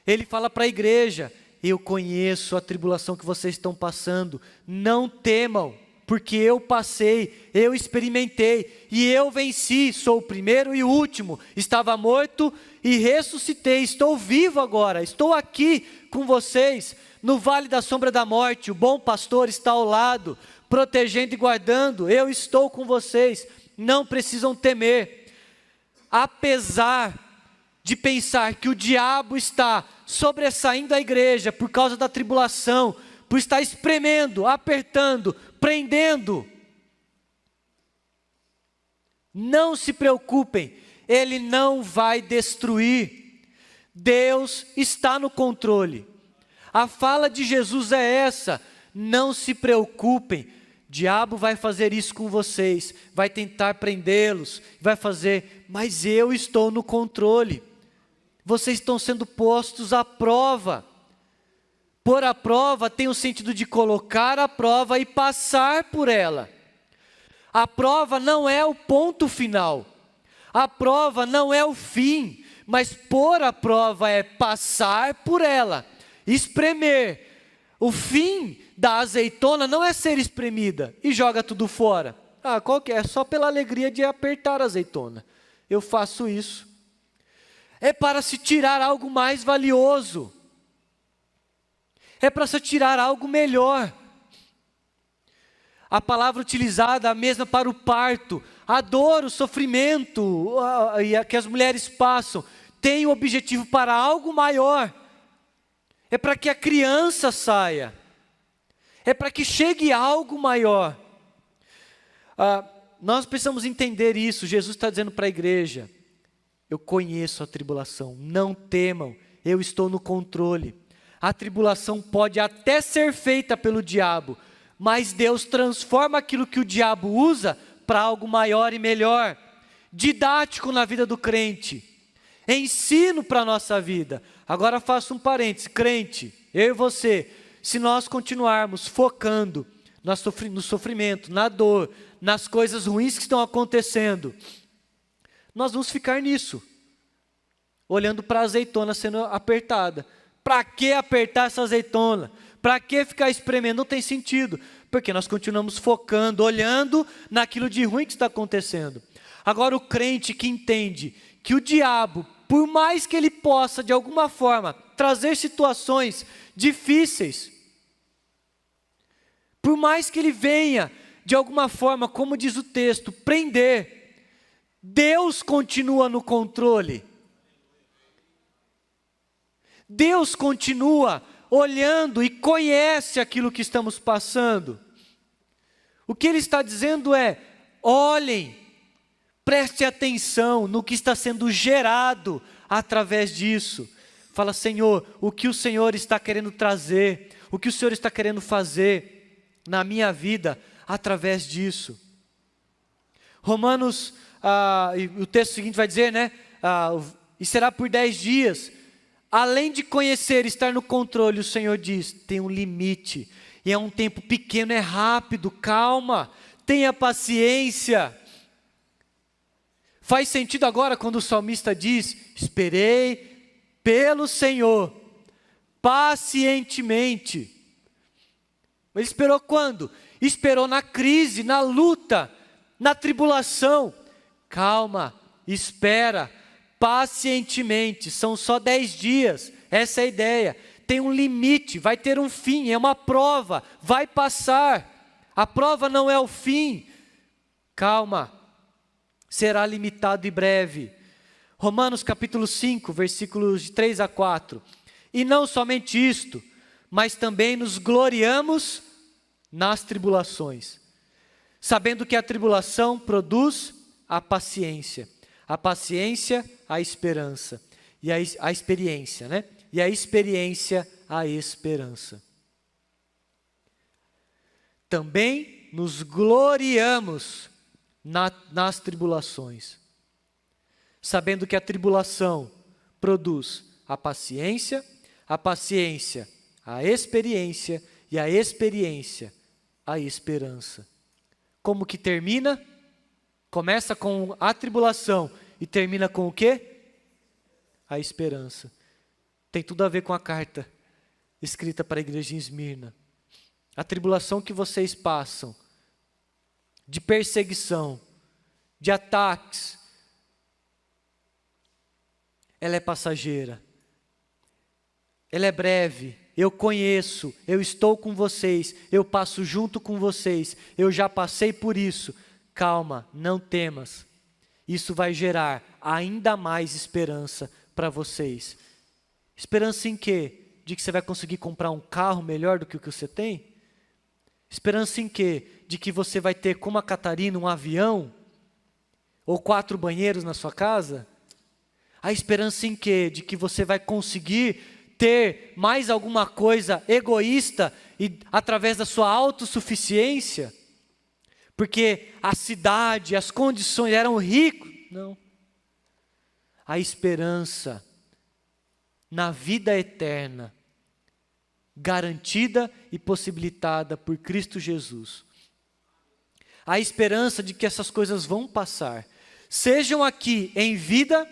Ele fala para a igreja: eu conheço a tribulação que vocês estão passando. Não temam, porque eu passei, eu experimentei e eu venci. Sou o primeiro e o último. Estava morto e ressuscitei. Estou vivo agora. Estou aqui com vocês no vale da sombra da morte. O bom pastor está ao lado, protegendo e guardando. Eu estou com vocês. Não precisam temer. Apesar de pensar que o diabo está sobressaindo a igreja por causa da tribulação, por estar espremendo, apertando, prendendo, não se preocupem, ele não vai destruir. Deus está no controle. A fala de Jesus é essa: não se preocupem. O diabo vai fazer isso com vocês, vai tentar prendê-los, vai fazer, mas eu estou no controle. Vocês estão sendo postos à prova. Pôr à prova tem o sentido de colocar à prova e passar por ela. A prova não é o ponto final. A prova não é o fim, mas pôr à prova é passar por ela, espremer. O fim da azeitona não é ser espremida e joga tudo fora. Qual que é? É só pela alegria de apertar a azeitona. Eu faço isso. É para se tirar algo mais valioso. É para se tirar algo melhor. A palavra utilizada é a mesma para o parto. A dor, o sofrimento que as mulheres passam tem o objetivo para algo maior. É para que a criança saia. É para que chegue algo maior. Nós precisamos entender isso. Jesus está dizendo para a igreja: eu conheço a tribulação, não temam, eu estou no controle. A tribulação pode até ser feita pelo diabo, mas Deus transforma aquilo que o diabo usa para algo maior e melhor, didático na vida do crente, ensino para a nossa vida. Agora faço um parênteses: crente, eu e você, se nós continuarmos focando no sofrimento, na dor, nas coisas ruins que estão acontecendo, nós vamos ficar nisso, olhando para a azeitona sendo apertada. Para que apertar essa azeitona? Para que ficar espremendo? Não tem sentido, porque nós continuamos focando, olhando naquilo de ruim que está acontecendo. Agora o crente que entende que o diabo, por mais que ele possa de alguma forma trazer situações difíceis, por mais que ele venha de alguma forma, como diz o texto, prender, Deus continua no controle. Deus continua olhando e conhece aquilo que estamos passando. O que Ele está dizendo é: olhem, preste atenção no que está sendo gerado através disso. Fala: Senhor, o que o Senhor está querendo trazer, o que o Senhor está querendo fazer na minha vida através disso. Romanos, o texto seguinte vai dizer, né? E será por 10 dias. Além de conhecer, estar no controle, o Senhor diz: tem um limite, e é um tempo pequeno, é rápido, calma, tenha paciência. Faz sentido agora quando o salmista diz: esperei pelo Senhor, pacientemente. Ele esperou quando? Esperou na crise, na luta, na tribulação. Calma, espera, pacientemente, são só 10 dias, essa é a ideia. Tem um limite, vai ter um fim, é uma prova, vai passar. A prova não é o fim. Calma, será limitado e breve. Romanos capítulo 5, versículos de 3 a 4. E não somente isto, mas também nos gloriamos nas tribulações, sabendo que a tribulação produz a paciência, a esperança, e a experiência, né? E a experiência, a esperança. Também nos gloriamos nas tribulações, sabendo que a tribulação produz a paciência, a experiência e a experiência, a esperança. Como que termina? Começa com a tribulação e termina com o quê? A esperança. Tem tudo a ver com a carta escrita para a igreja em Esmirna. A tribulação que vocês passam, de perseguição, de ataques, ela é passageira, ela é breve. Eu conheço, eu estou com vocês, eu passo junto com vocês, eu já passei por isso. Calma, não temas. Isso vai gerar ainda mais esperança para vocês. Esperança em quê? De que você vai conseguir comprar um carro melhor do que o que você tem? Esperança em quê? De que você vai ter, como a Catarina, um avião? Ou 4 banheiros na sua casa? A esperança em quê? De que você vai conseguir ter mais alguma coisa egoísta e através da sua autossuficiência? Porque a cidade, as condições eram ricos. Não. A esperança na vida eterna, garantida e possibilitada por Cristo Jesus. A esperança de que essas coisas vão passar, sejam aqui em vida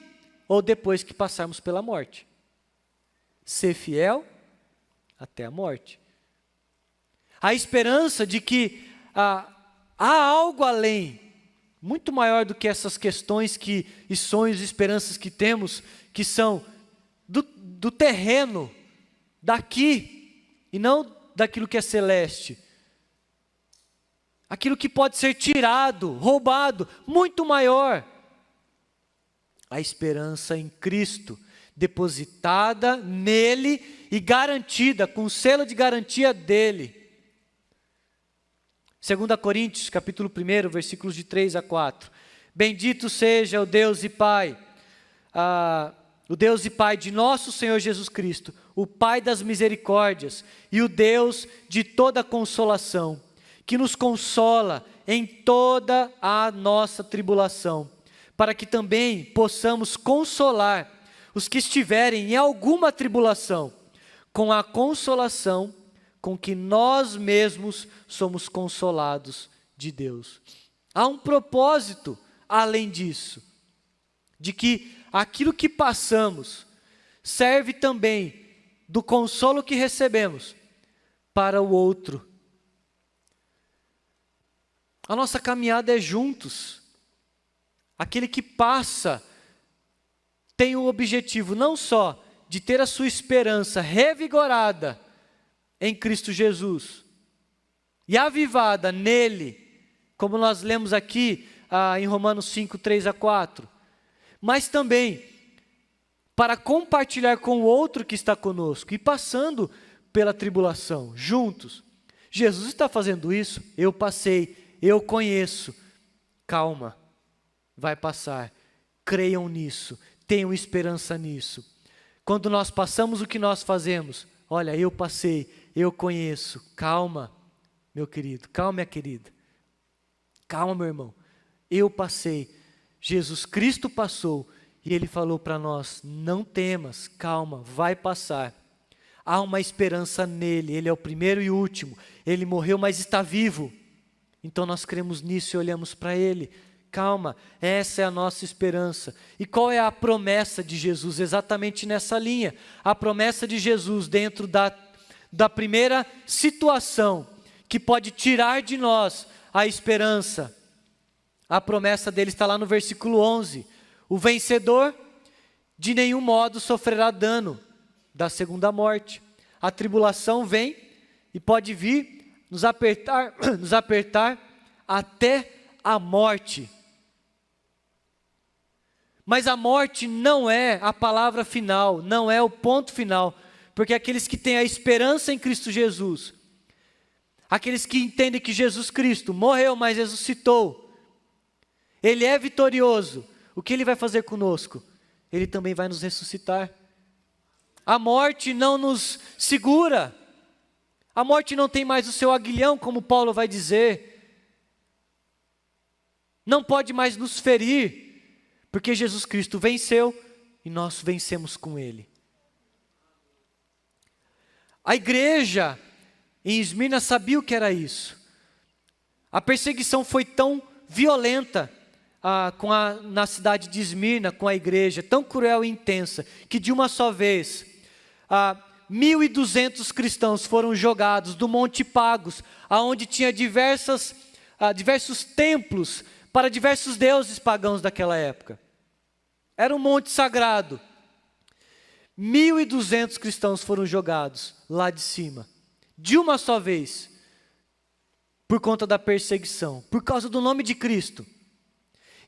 ou depois que passarmos pela morte. Ser fiel até a morte. A esperança de que há algo além, muito maior do que essas questões e sonhos e esperanças que temos, que são do terreno, daqui, e não daquilo que é celeste. Aquilo que pode ser tirado, roubado, muito maior. A esperança em Cristo, depositada nele e garantida, com o selo de garantia dele. 2 Coríntios, capítulo 1, versículos de 3 a 4. Bendito seja o Deus e Pai, o Deus e Pai de nosso Senhor Jesus Cristo, o Pai das misericórdias e o Deus de toda consolação, que nos consola em toda a nossa tribulação, para que também possamos consolar os que estiverem em alguma tribulação, com a consolação com que nós mesmos somos consolados de Deus. Há um propósito além disso, de que aquilo que passamos serve também do consolo que recebemos para o outro. A nossa caminhada é juntos. Aquele que passa tem o objetivo não só de ter a sua esperança revigorada em Cristo Jesus e avivada nele, como nós lemos aqui em Romanos 5, 3 a 4, mas também para compartilhar com o outro que está conosco e passando pela tribulação, juntos. Jesus está fazendo isso, eu passei, eu conheço. Calma, vai passar, creiam nisso, tenham esperança nisso. Quando nós passamos o que nós fazemos, olha, eu passei, eu conheço. Calma, meu querido, calma, minha querida. Calma, meu irmão. Eu passei, Jesus Cristo passou e Ele falou para nós, não temas, calma, vai passar. Há uma esperança nele, Ele é o primeiro e último. Ele morreu, mas está vivo. Então nós cremos nisso e olhamos para Ele. Calma, essa é a nossa esperança. E qual é a promessa de Jesus? Exatamente nessa linha. A promessa de Jesus dentro da primeira situação que pode tirar de nós a esperança. A promessa dele está lá no versículo 11. O vencedor de nenhum modo sofrerá dano da segunda morte. A tribulação vem e pode vir nos apertar até a morte. Mas a morte não é a palavra final, não é o ponto final, porque aqueles que têm a esperança em Cristo Jesus, aqueles que entendem que Jesus Cristo morreu, mas ressuscitou, Ele é vitorioso, o que Ele vai fazer conosco? Ele também vai nos ressuscitar. A morte não nos segura, a morte não tem mais o seu aguilhão, como Paulo vai dizer. não pode mais nos ferir, porque Jesus Cristo venceu e nós vencemos com Ele. A igreja em Esmirna sabia o que era isso. A perseguição foi tão violenta na cidade de Esmirna, com a igreja, tão cruel e intensa, que de uma só vez, 1.200 cristãos foram jogados do Monte Pagos, aonde tinha diversos templos para diversos deuses pagãos daquela época. Era um monte sagrado. 1.200 cristãos foram jogados lá de cima, de uma só vez, por conta da perseguição, por causa do nome de Cristo.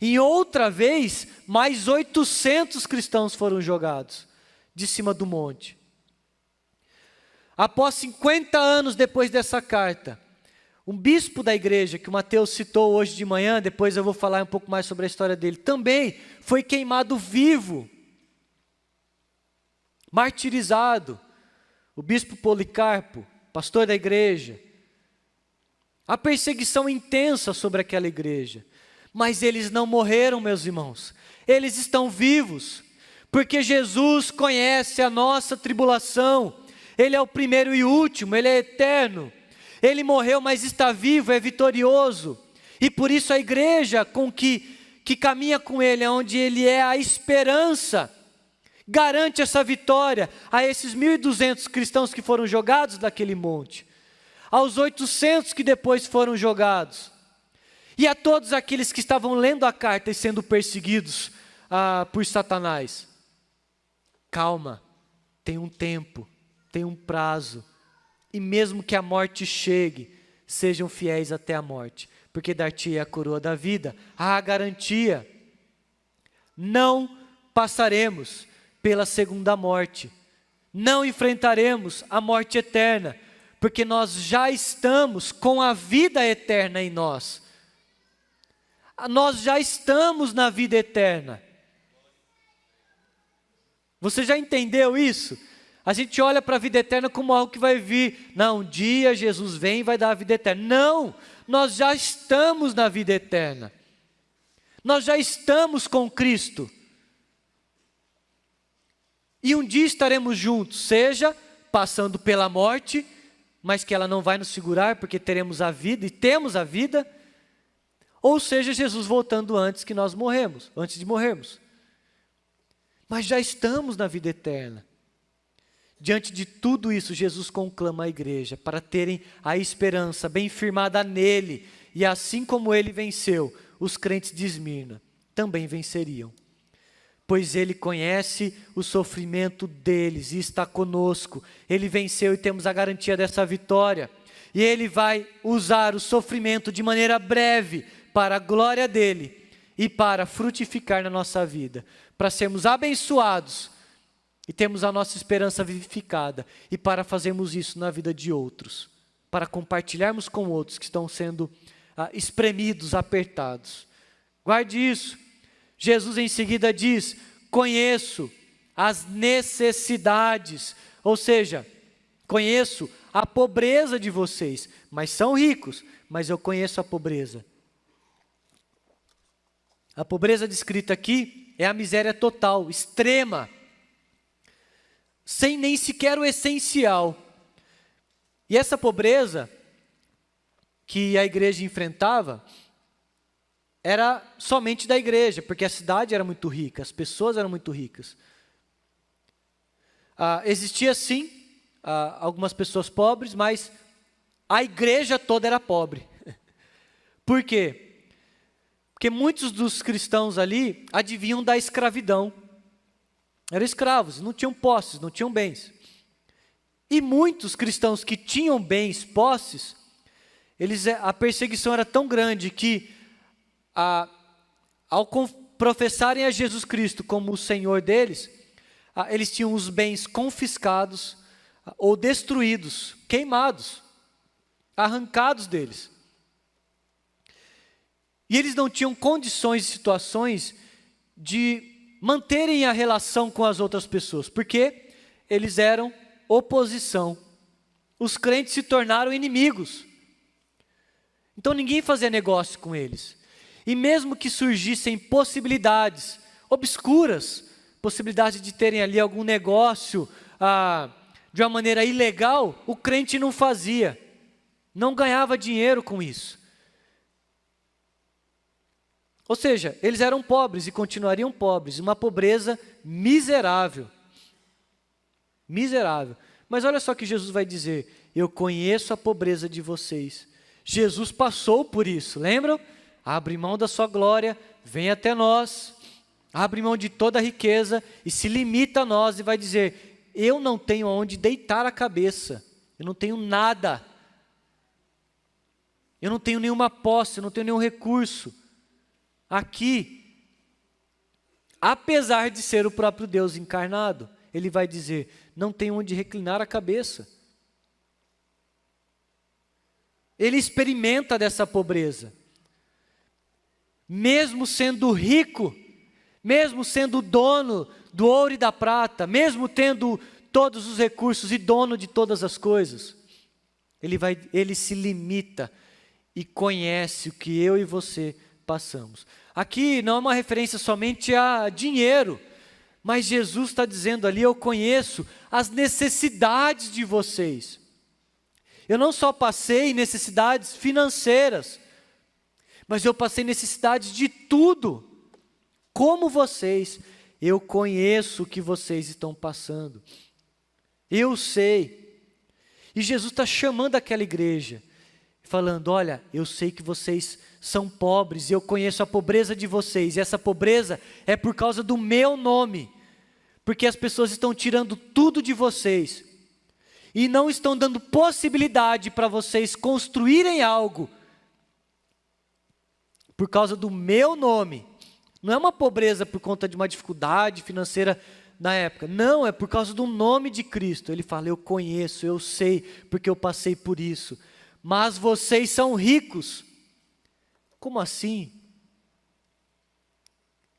E outra vez, mais 800 cristãos foram jogados de cima do monte. Após 50 anos depois dessa carta, um bispo da igreja, que o Mateus citou hoje de manhã, depois eu vou falar um pouco mais sobre a história dele, também foi queimado vivo, martirizado. O bispo Policarpo, pastor da igreja. A perseguição intensa sobre aquela igreja. Mas eles não morreram, meus irmãos. Eles estão vivos, porque Jesus conhece a nossa tribulação. Ele é o primeiro e último, Ele é eterno. Ele morreu, mas está vivo, é vitorioso. E por isso a igreja que caminha com Ele, onde Ele é a esperança, garante essa vitória a esses 1.200 cristãos que foram jogados daquele monte, aos 800 que depois foram jogados, e a todos aqueles que estavam lendo a carta e sendo perseguidos por Satanás. Calma, tem um tempo, tem um prazo, e mesmo que a morte chegue, sejam fiéis até a morte, porque dar-te a coroa da vida, há a garantia. Não passaremos pela segunda morte, não enfrentaremos a morte eterna, porque nós já estamos com a vida eterna em nós. Nós já estamos na vida eterna. Você já entendeu isso? A gente olha para a vida eterna como algo que vai vir. Não, um dia Jesus vem e vai dar a vida eterna. Não, nós já estamos na vida eterna. Nós já estamos com Cristo. E um dia estaremos juntos, seja passando pela morte, mas que ela não vai nos segurar, porque teremos a vida e temos a vida, ou seja, Jesus voltando antes que nós morremos, antes de morrermos. Mas já estamos na vida eterna. Diante de tudo isso, Jesus conclama a igreja para terem a esperança bem firmada nele, e assim como ele venceu, os crentes de Esmirna também venceriam. Pois Ele conhece o sofrimento deles e está conosco. Ele venceu e temos a garantia dessa vitória. E Ele vai usar o sofrimento de maneira breve para a glória dEle e para frutificar na nossa vida, para sermos abençoados e termos a nossa esperança vivificada, e para fazermos isso na vida de outros, para compartilharmos com outros que estão sendo espremidos, apertados. Guarde isso. Jesus em seguida diz: conheço as necessidades, ou seja, conheço a pobreza de vocês, mas são ricos, mas eu conheço a pobreza. A pobreza descrita aqui é a miséria total, extrema, sem nem sequer o essencial. E essa pobreza que a igreja enfrentava era somente da igreja, porque a cidade era muito rica, as pessoas eram muito ricas. Existia sim, algumas pessoas pobres, mas a igreja toda era pobre. Por quê? Porque muitos dos cristãos ali advinham da escravidão. Eram escravos, não tinham posses, não tinham bens. E muitos cristãos que tinham bens, posses, a perseguição era tão grande que ao professarem a Jesus Cristo como o Senhor deles, eles tinham os bens confiscados ou destruídos, queimados, arrancados deles. E eles não tinham condições e situações de manterem a relação com as outras pessoas, porque eles eram oposição. Os crentes se tornaram inimigos. Então ninguém fazia negócio com eles. E mesmo que surgissem possibilidades obscuras, possibilidade de terem ali algum negócio de uma maneira ilegal, o crente não fazia, não ganhava dinheiro com isso. Ou seja, eles eram pobres e continuariam pobres, uma pobreza miserável. Miserável. Mas olha só o que Jesus vai dizer: eu conheço a pobreza de vocês. Jesus passou por isso, lembram? Abre mão da sua glória, vem até nós, abre mão de toda a riqueza e se limita a nós e vai dizer: eu não tenho aonde deitar a cabeça, eu não tenho nada, eu não tenho nenhuma posse, eu não tenho nenhum recurso. Aqui, apesar de ser o próprio Deus encarnado, ele vai dizer: não tenho onde reclinar a cabeça. Ele experimenta dessa pobreza. Mesmo sendo rico, mesmo sendo dono do ouro e da prata, mesmo tendo todos os recursos e dono de todas as coisas, ele se limita e conhece o que eu e você passamos. Aqui não é uma referência somente a dinheiro, mas Jesus está dizendo ali: eu conheço as necessidades de vocês. Eu não só passei necessidades financeiras, mas eu passei necessidades de tudo. Como vocês, eu conheço o que vocês estão passando. Eu sei. E Jesus está chamando aquela igreja, falando: olha, eu sei que vocês são pobres, e eu conheço a pobreza de vocês, e essa pobreza é por causa do meu nome, porque as pessoas estão tirando tudo de vocês, e não estão dando possibilidade para vocês construírem algo, por causa do meu nome. Não é uma pobreza por conta de uma dificuldade financeira na época, não, é por causa do nome de Cristo. Ele fala: eu conheço, eu sei, porque eu passei por isso. Mas vocês são ricos. Como assim?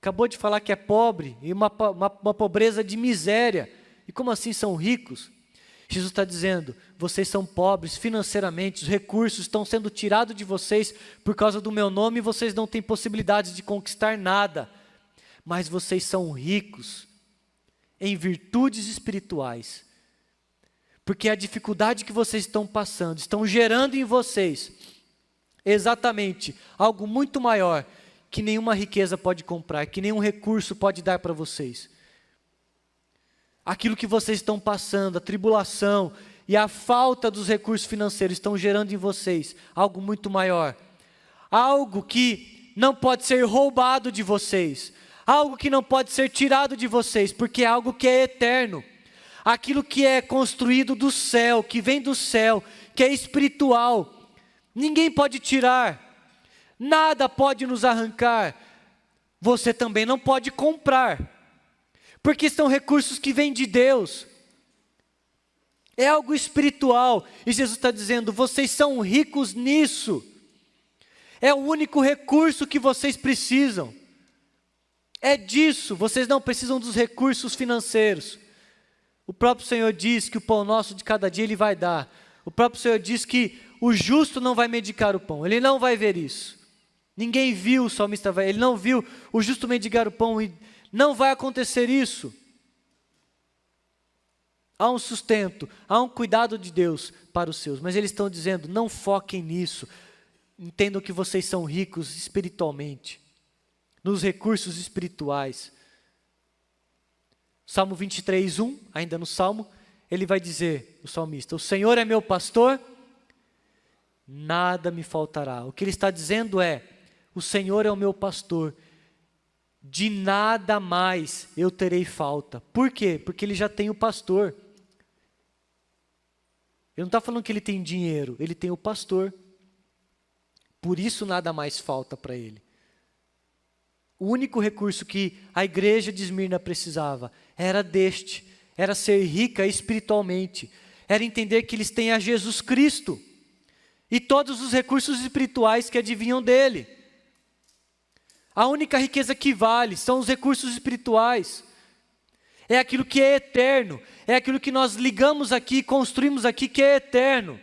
Acabou de falar que é pobre, e uma pobreza de miséria. E como assim são ricos? Jesus está dizendo: vocês são pobres financeiramente, os recursos estão sendo tirados de vocês por causa do meu nome, e vocês não têm possibilidade de conquistar nada. Mas vocês são ricos em virtudes espirituais. Porque a dificuldade que vocês estão passando, estão gerando em vocês exatamente algo muito maior que nenhuma riqueza pode comprar, que nenhum recurso pode dar para vocês. Aquilo que vocês estão passando, a tribulação e a falta dos recursos financeiros estão gerando em vocês algo muito maior. Algo que não pode ser roubado de vocês, algo que não pode ser tirado de vocês, porque é algo que é eterno. Aquilo que é construído do céu, que vem do céu, que é espiritual, ninguém pode tirar, nada pode nos arrancar. Você também não pode comprar, porque são recursos que vêm de Deus. É algo espiritual, e Jesus está dizendo: vocês são ricos nisso. É o único recurso que vocês precisam. É disso, vocês não precisam dos recursos financeiros. O próprio Senhor diz que o pão nosso de cada dia Ele vai dar. O próprio Senhor diz que o justo não vai mendigar o pão, Ele não vai ver isso. Ninguém viu, o salmista vai, ele não viu o justo mendigar o pão, e não vai acontecer isso. Há um sustento, há um cuidado de Deus para os seus, mas eles estão dizendo: não foquem nisso, entendam que vocês são ricos espiritualmente, nos recursos espirituais. Salmo 23, 1, ainda no Salmo, ele vai dizer, o salmista: o Senhor é meu pastor, nada me faltará. O que ele está dizendo é: o Senhor é o meu pastor, de nada mais eu terei falta. Por quê? Porque ele já tem o pastor. Ele não está falando que ele tem dinheiro, ele tem o pastor. Por isso nada mais falta para ele. O único recurso que a igreja de Esmirna precisava era ser rica espiritualmente, era entender que eles têm a Jesus Cristo e todos os recursos espirituais que adivinham dele. A única riqueza que vale são os recursos espirituais. É aquilo que é eterno, é aquilo que nós ligamos aqui, construímos aqui, que é eterno.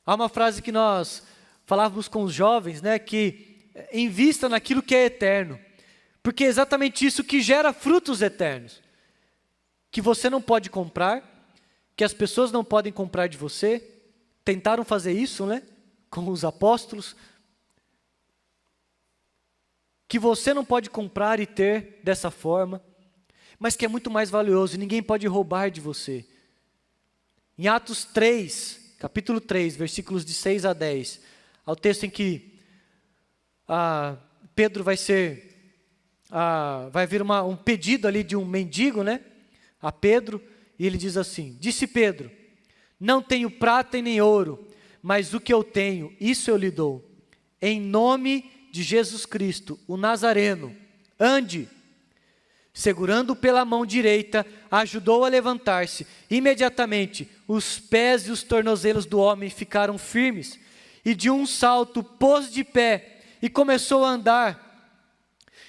Há uma frase que nós falávamos com os jovens, né, que invista naquilo que é eterno, porque é exatamente isso que gera frutos eternos, que você não pode comprar, que as pessoas não podem comprar de você. Tentaram fazer isso, né, com os apóstolos, que você não pode comprar e ter dessa forma, mas que é muito mais valioso e ninguém pode roubar de você. Em Atos 3, capítulo 3, versículos de 6 a 10, há o texto em que Pedro vai vir um pedido ali de um mendigo, né, a Pedro, e ele diz assim: disse Pedro, não tenho prata e nem ouro, mas o que eu tenho, isso eu lhe dou. Em nome de Jesus Cristo, o Nazareno, ande. Segurando pela mão direita, ajudou a levantar-se. Imediatamente, os pés e os tornozelos do homem ficaram firmes, e de um salto pôs de pé e começou a andar.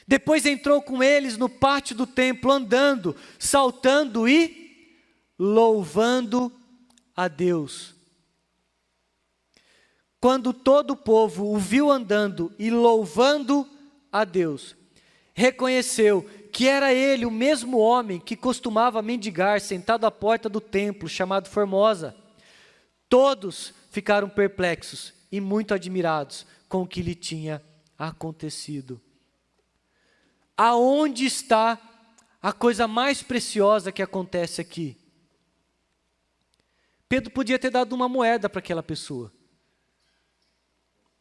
Depois entrou com eles no pátio do templo, andando, saltando e louvando a Deus. Quando todo o povo o viu andando e louvando a Deus, reconheceu que era ele o mesmo homem que costumava mendigar sentado à porta do templo, chamado Formosa. Todos ficaram perplexos e muito admirados com o que lhe tinha acontecido. Aonde está a coisa mais preciosa que acontece aqui? Pedro podia ter dado uma moeda para aquela pessoa.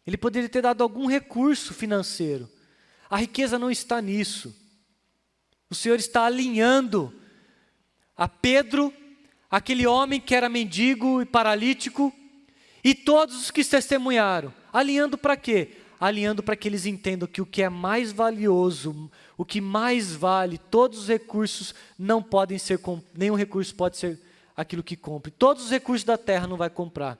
Ele poderia ter dado algum recurso financeiro. A riqueza não está nisso. O Senhor está alinhando a Pedro, aquele homem que era mendigo e paralítico, e todos os que testemunharam. Alinhando para quê? Alinhando para que eles entendam que o que é mais valioso, o que mais vale, todos os recursos não podem ser, nenhum recurso pode ser aquilo que compre. Todos os recursos da terra não vai comprar.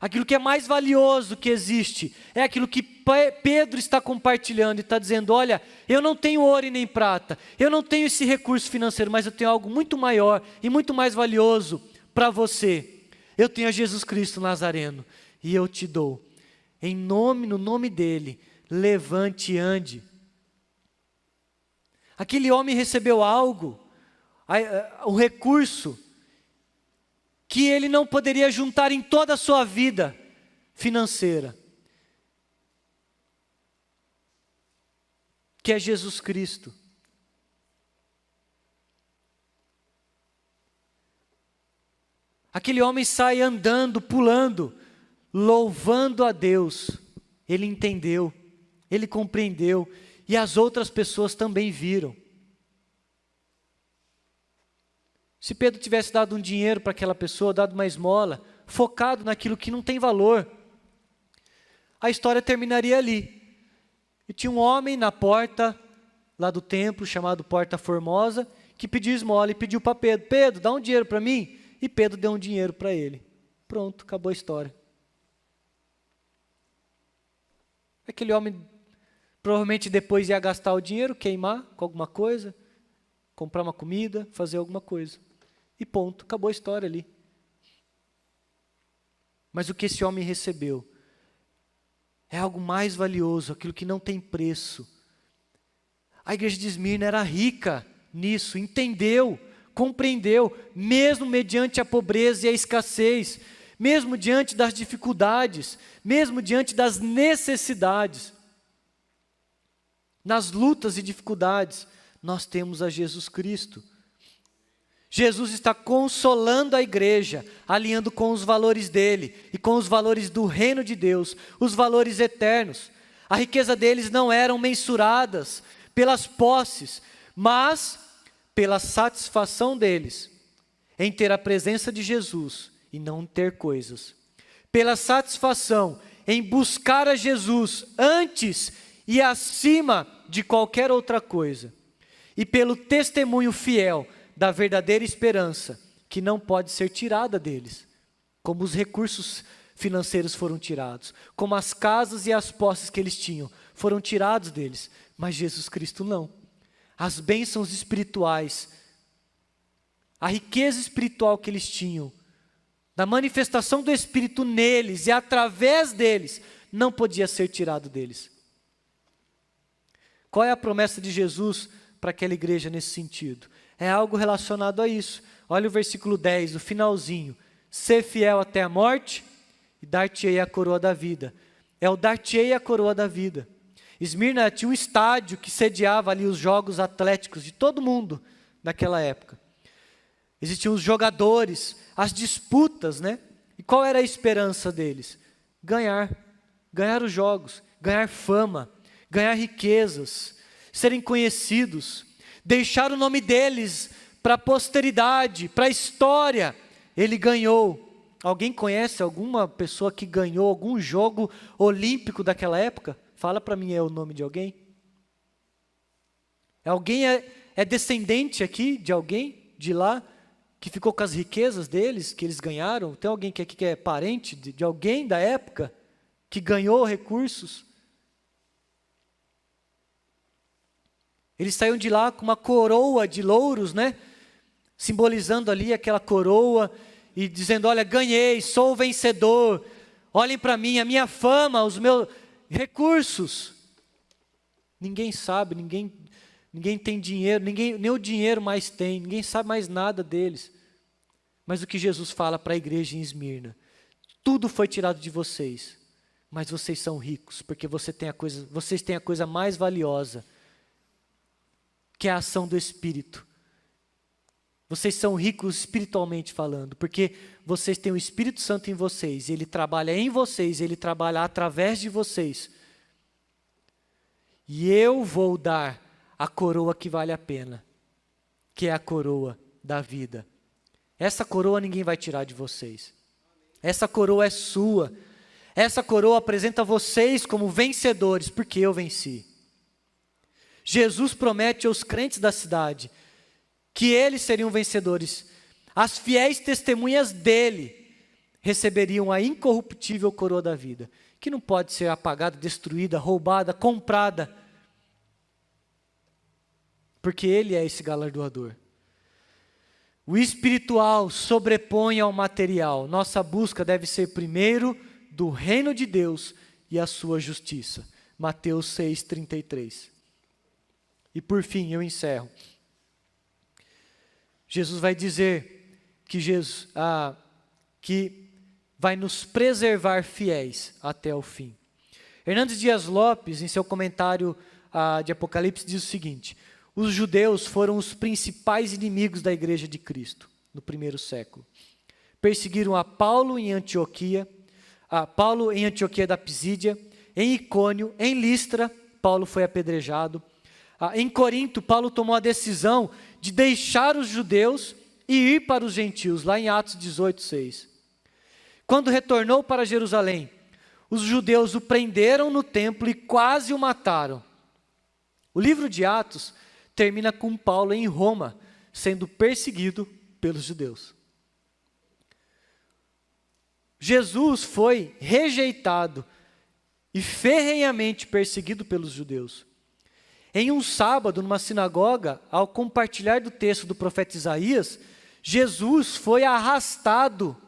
Aquilo que é mais valioso que existe é aquilo que Pedro está compartilhando e está dizendo: olha, eu não tenho ouro e nem prata, eu não tenho esse recurso financeiro, mas eu tenho algo muito maior e muito mais valioso para você. Eu tenho a Jesus Cristo Nazareno e eu te dou. No nome dele, levante e ande. Aquele homem recebeu algo, um recurso, que ele não poderia juntar em toda a sua vida financeira, que é Jesus Cristo. Aquele homem sai andando, pulando, louvando a Deus. Ele entendeu, ele compreendeu, e as outras pessoas também viram. Se Pedro tivesse dado um dinheiro para aquela pessoa, dado uma esmola, focado naquilo que não tem valor, a história terminaria ali. E tinha um homem na porta lá do templo, chamado Porta Formosa, que pediu esmola e pediu para Pedro: Pedro, dá um dinheiro para mim. E Pedro deu um dinheiro para ele. Pronto, acabou a história. Aquele homem provavelmente depois ia gastar o dinheiro, queimar com alguma coisa, comprar uma comida, fazer alguma coisa. E ponto, acabou a história ali. Mas o que esse homem recebeu é algo mais valioso, aquilo que não tem preço. A igreja de Esmirna era rica nisso, entendeu, compreendeu, mesmo mediante a pobreza e a escassez, mesmo diante das dificuldades, mesmo diante das necessidades, nas lutas e dificuldades, nós temos a Jesus Cristo. Jesus está consolando a igreja, alinhando com os valores dele e com os valores do reino de Deus, os valores eternos. A riqueza deles não eram mensuradas pelas posses, mas pela satisfação deles em ter a presença de Jesus e não ter coisas. Pela satisfação em buscar a Jesus antes e acima de qualquer outra coisa. E pelo testemunho fiel da verdadeira esperança, que não pode ser tirada deles, como os recursos financeiros foram tirados, como as casas e as posses que eles tinham foram tirados deles, mas Jesus Cristo não. As bênçãos espirituais, a riqueza espiritual que eles tinham, da manifestação do Espírito neles e através deles, não podia ser tirado deles. Qual é a promessa de Jesus para aquela igreja nesse sentido? É algo relacionado a isso. Olha o versículo 10, o finalzinho. Ser fiel até a morte e dar-te-ei a coroa da vida. É o dar-te-ei a coroa da vida. Esmirna tinha um estádio que sediava ali os jogos atléticos de todo mundo naquela época. Existiam os jogadores, as disputas, né? E qual era a esperança deles? Ganhar os jogos, ganhar fama, ganhar riquezas, serem conhecidos, deixar o nome deles para a posteridade, para a história. Ele ganhou. Alguém conhece alguma pessoa que ganhou algum jogo olímpico daquela época? Fala para mim o nome de alguém. Alguém é descendente aqui de alguém de lá que ficou com as riquezas deles, que eles ganharam? Tem alguém aqui que é parente de alguém da época que ganhou recursos? Eles saíram de lá com uma coroa de louros, né? Simbolizando ali aquela coroa e dizendo: olha, ganhei, sou o vencedor, olhem para mim, a minha fama, os meus recursos. Ninguém sabe, ninguém tem dinheiro, nem o dinheiro mais tem, ninguém sabe mais nada deles. Mas o que Jesus fala para a igreja em Esmirna: tudo foi tirado de vocês, mas vocês são ricos, porque vocês têm a coisa mais valiosa, que é a ação do Espírito. Vocês são ricos espiritualmente falando, porque vocês têm o Espírito Santo em vocês, ele trabalha em vocês, ele trabalha através de vocês. E eu vou dar a coroa que vale a pena, que é a coroa da vida. Essa coroa ninguém vai tirar de vocês. Essa coroa é sua. Essa coroa apresenta vocês como vencedores, porque eu venci. Jesus promete aos crentes da cidade que eles seriam vencedores. As fiéis testemunhas dele receberiam a incorruptível coroa da vida, que não pode ser apagada, destruída, roubada, comprada, porque ele é esse galardoador. O espiritual sobrepõe ao material. Nossa busca deve ser primeiro do reino de Deus e a sua justiça. Mateus 6:33. E por fim, eu encerro. Jesus vai dizer que vai nos preservar fiéis até o fim. Hernandes Dias Lopes, em seu comentário de Apocalipse, diz o seguinte: os judeus foram os principais inimigos da igreja de Cristo no primeiro século. Perseguiram a Paulo em Antioquia da Pisídia, em Icônio, em Listra, Paulo foi apedrejado. Em Corinto, Paulo tomou a decisão de deixar os judeus e ir para os gentios, lá em Atos 18:6. Quando retornou para Jerusalém, os judeus o prenderam no templo e quase o mataram. O livro de Atos termina com Paulo em Roma, sendo perseguido pelos judeus. Jesus foi rejeitado e ferrenhamente perseguido pelos judeus. Em um sábado, numa sinagoga, ao compartilhar do texto do profeta Isaías, Jesus foi arrastado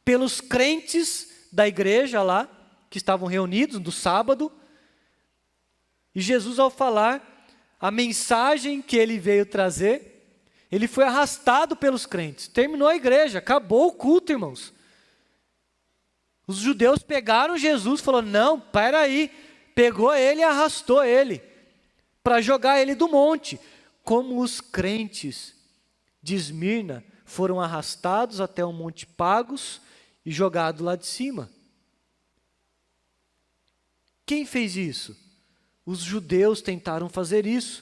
pelos crentes da igreja lá, que estavam reunidos no sábado, e Jesus, ao falar a mensagem que ele veio trazer, ele foi arrastado pelos crentes. Terminou a igreja, acabou o culto, irmãos. Os judeus pegaram Jesus e falaram: não, peraí, pegou ele e arrastou ele, para jogar ele do monte, como os crentes de Esmirna foram arrastados até o Monte Pagos e jogados lá de cima. Quem fez isso? Os judeus tentaram fazer isso,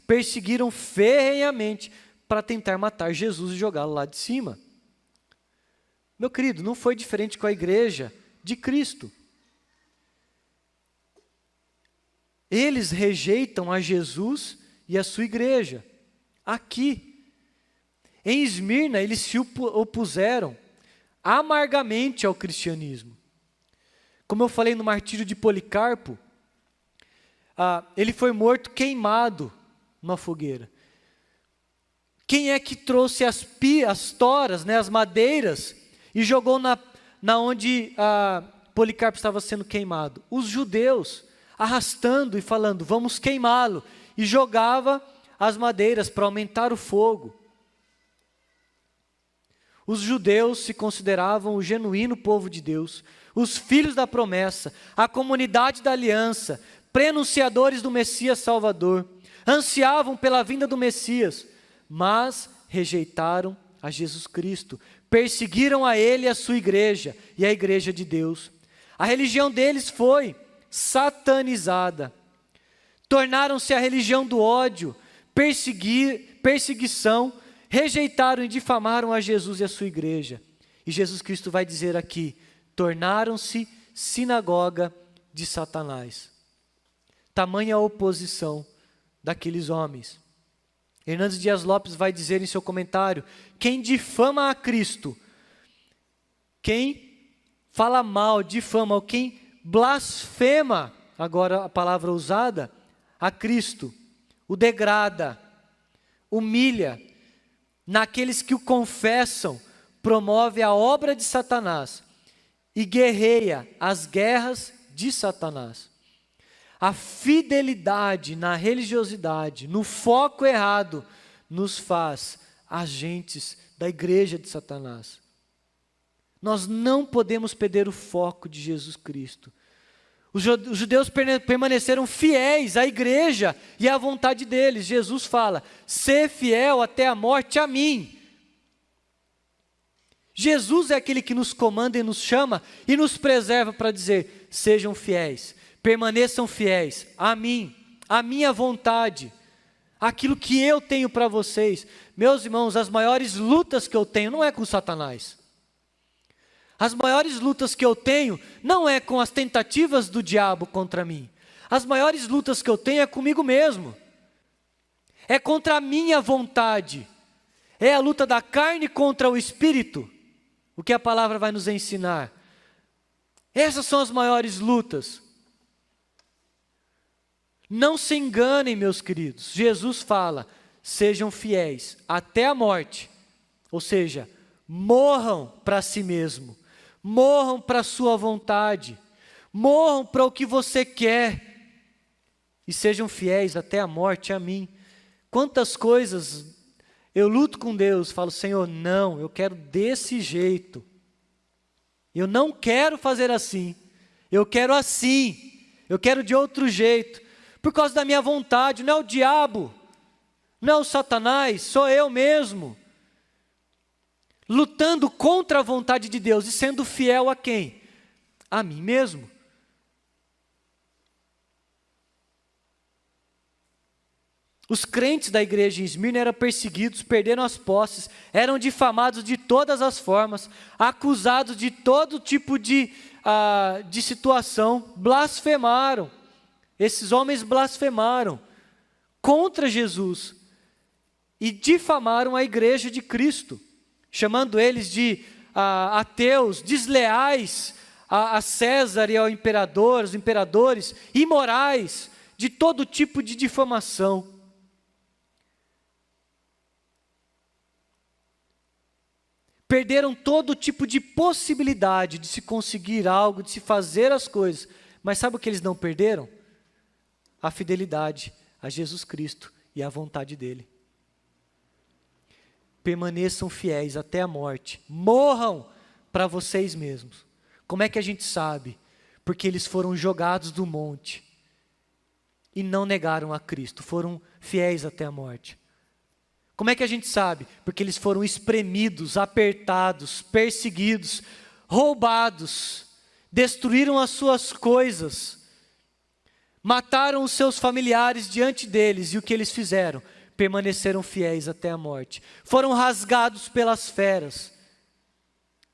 perseguiram ferrenhamente para tentar matar Jesus e jogá-lo lá de cima. Meu querido, não foi diferente com a igreja de Cristo. Eles rejeitam a Jesus e a sua igreja. Aqui, em Esmirna, eles se opuseram amargamente ao cristianismo. Como eu falei no martírio de Policarpo, ele foi morto queimado numa fogueira. Quem é que trouxe as toras, né, as madeiras, e jogou na onde Policarpo estava sendo queimado? Os judeus, arrastando e falando, vamos queimá-lo. E jogava as madeiras para aumentar o fogo. Os judeus se consideravam o genuíno povo de Deus, os filhos da promessa, a comunidade da aliança, prenunciadores do Messias Salvador, ansiavam pela vinda do Messias, mas rejeitaram a Jesus Cristo, perseguiram a ele e a sua igreja, e a igreja de Deus. A religião deles foi satanizada, tornaram-se a religião do ódio, perseguição, rejeitaram e difamaram a Jesus e a sua igreja. E Jesus Cristo vai dizer aqui, tornaram-se sinagoga de Satanás. Tamanha oposição daqueles homens. Hernandes Dias Lopes vai dizer em seu comentário, quem difama a Cristo, quem fala mal, difama, ou quem blasfema, agora a palavra usada, a Cristo, o degrada, humilha, naqueles que o confessam, promove a obra de Satanás e guerreia as guerras de Satanás. A fidelidade na religiosidade, no foco errado, nos faz agentes da igreja de Satanás. Nós não podemos perder o foco de Jesus Cristo. Os judeus permaneceram fiéis à igreja e à vontade deles. Jesus fala, ser fiel até a morte a mim. Jesus é aquele que nos comanda e nos chama e nos preserva para dizer, sejam fiéis, permaneçam fiéis a mim, a minha vontade, aquilo que eu tenho para vocês. Meus irmãos, as maiores lutas que eu tenho não é com Satanás. As maiores lutas que eu tenho não é com as tentativas do diabo contra mim. As maiores lutas que eu tenho é comigo mesmo. É contra a minha vontade. É a luta da carne contra o espírito. O que a palavra vai nos ensinar. Essas são as maiores lutas. Não se enganem, meus queridos. Jesus fala, sejam fiéis até a morte. Ou seja, morram para si mesmo. Morram para a sua vontade, morram para o que você quer, e sejam fiéis até a morte a mim. Quantas coisas eu luto com Deus, falo, Senhor, não, eu quero desse jeito, eu não quero fazer assim, eu quero assim, eu quero de outro jeito, por causa da minha vontade, não é o diabo, não é o Satanás, sou eu mesmo. Lutando contra a vontade de Deus e sendo fiel a quem? A mim mesmo. Os crentes da igreja em Esmirna eram perseguidos, perderam as posses, eram difamados de todas as formas, acusados de todo tipo de situação, blasfemaram. Esses homens blasfemaram contra Jesus e difamaram a igreja de Cristo, chamando eles de ateus, desleais a César e ao imperador, os imperadores, imorais, de todo tipo de difamação. Perderam todo tipo de possibilidade de se conseguir algo, de se fazer as coisas. Mas sabe o que eles não perderam? A fidelidade a Jesus Cristo e a vontade dele. Permaneçam fiéis até a morte, morram para vocês mesmos. Como é que a gente sabe? Porque eles foram jogados do monte e não negaram a Cristo, foram fiéis até a morte. Como é que a gente sabe? Porque eles foram espremidos, apertados, perseguidos, roubados, destruíram as suas coisas, mataram os seus familiares diante deles, e o que eles fizeram? Permaneceram fiéis até a morte. Foram rasgados pelas feras,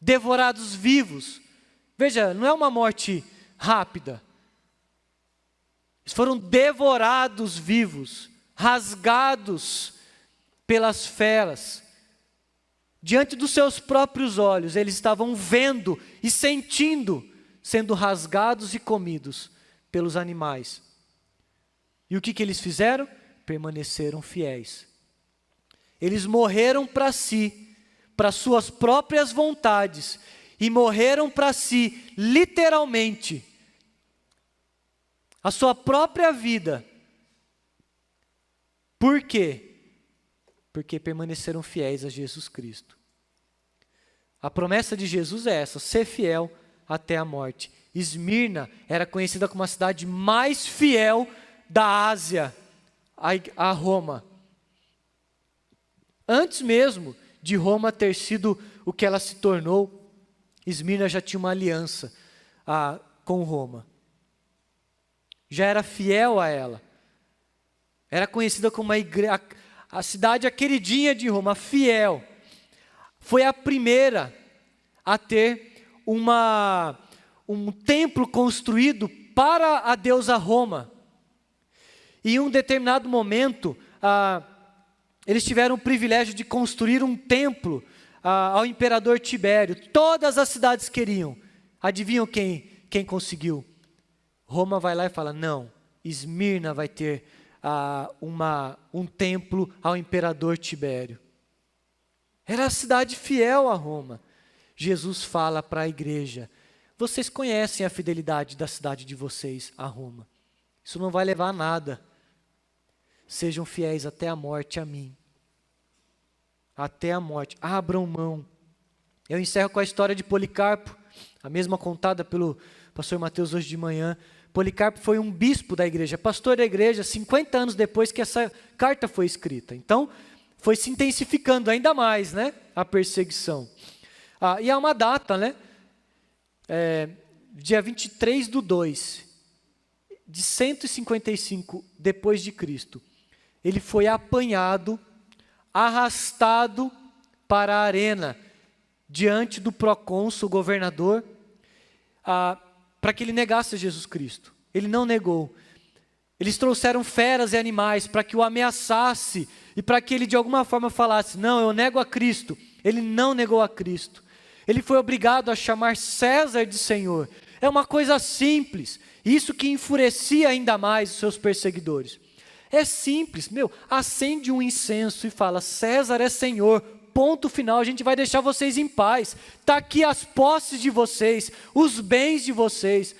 devorados vivos. Veja, não é uma morte rápida. Eles foram devorados vivos, rasgados pelas feras. Diante dos seus próprios olhos, eles estavam vendo e sentindo, sendo rasgados e comidos pelos animais. E o que eles fizeram? Permaneceram fiéis. Eles morreram para si, para suas próprias vontades, e morreram para si, literalmente, a sua própria vida. Por quê? Porque permaneceram fiéis a Jesus Cristo. A promessa de Jesus é essa: ser fiel até a morte. Esmirna era conhecida como a cidade mais fiel da Ásia a Roma. Antes mesmo de Roma ter sido o que ela se tornou, Esmirna já tinha uma aliança com Roma. Já era fiel a ela. Era conhecida como a cidade a queridinha de Roma, fiel. Foi a primeira a ter um templo construído para a deusa Roma. E em um determinado momento, eles tiveram o privilégio de construir um templo ao imperador Tibério. Todas as cidades queriam. Adivinham quem conseguiu? Roma vai lá e fala: não, Esmirna vai ter um templo ao imperador Tibério. Era a cidade fiel a Roma. Jesus fala para a igreja: vocês conhecem a fidelidade da cidade de vocês a Roma. Isso não vai levar a nada. Sejam fiéis até a morte a mim. Até a morte. Abram mão. Eu encerro com a história de Policarpo, a mesma contada pelo pastor Mateus hoje de manhã. Policarpo foi um bispo da igreja, pastor da igreja, 50 anos depois que essa carta foi escrita. Então, foi se intensificando ainda mais, né, a perseguição. E há uma data, né, dia 23/2 de 155 depois de Cristo. Ele foi apanhado, arrastado para a arena, diante do procônsul, governador, para que ele negasse Jesus Cristo. Ele não negou. Eles trouxeram feras e animais para que o ameaçasse e para que ele de alguma forma falasse: não, eu nego a Cristo. Ele não negou a Cristo. Ele foi obrigado a chamar César de Senhor. É uma coisa simples. Isso que enfurecia ainda mais os seus perseguidores. É simples, acende um incenso e fala: César é Senhor, ponto final, a gente vai deixar vocês em paz. Está aqui as posses de vocês, os bens de vocês.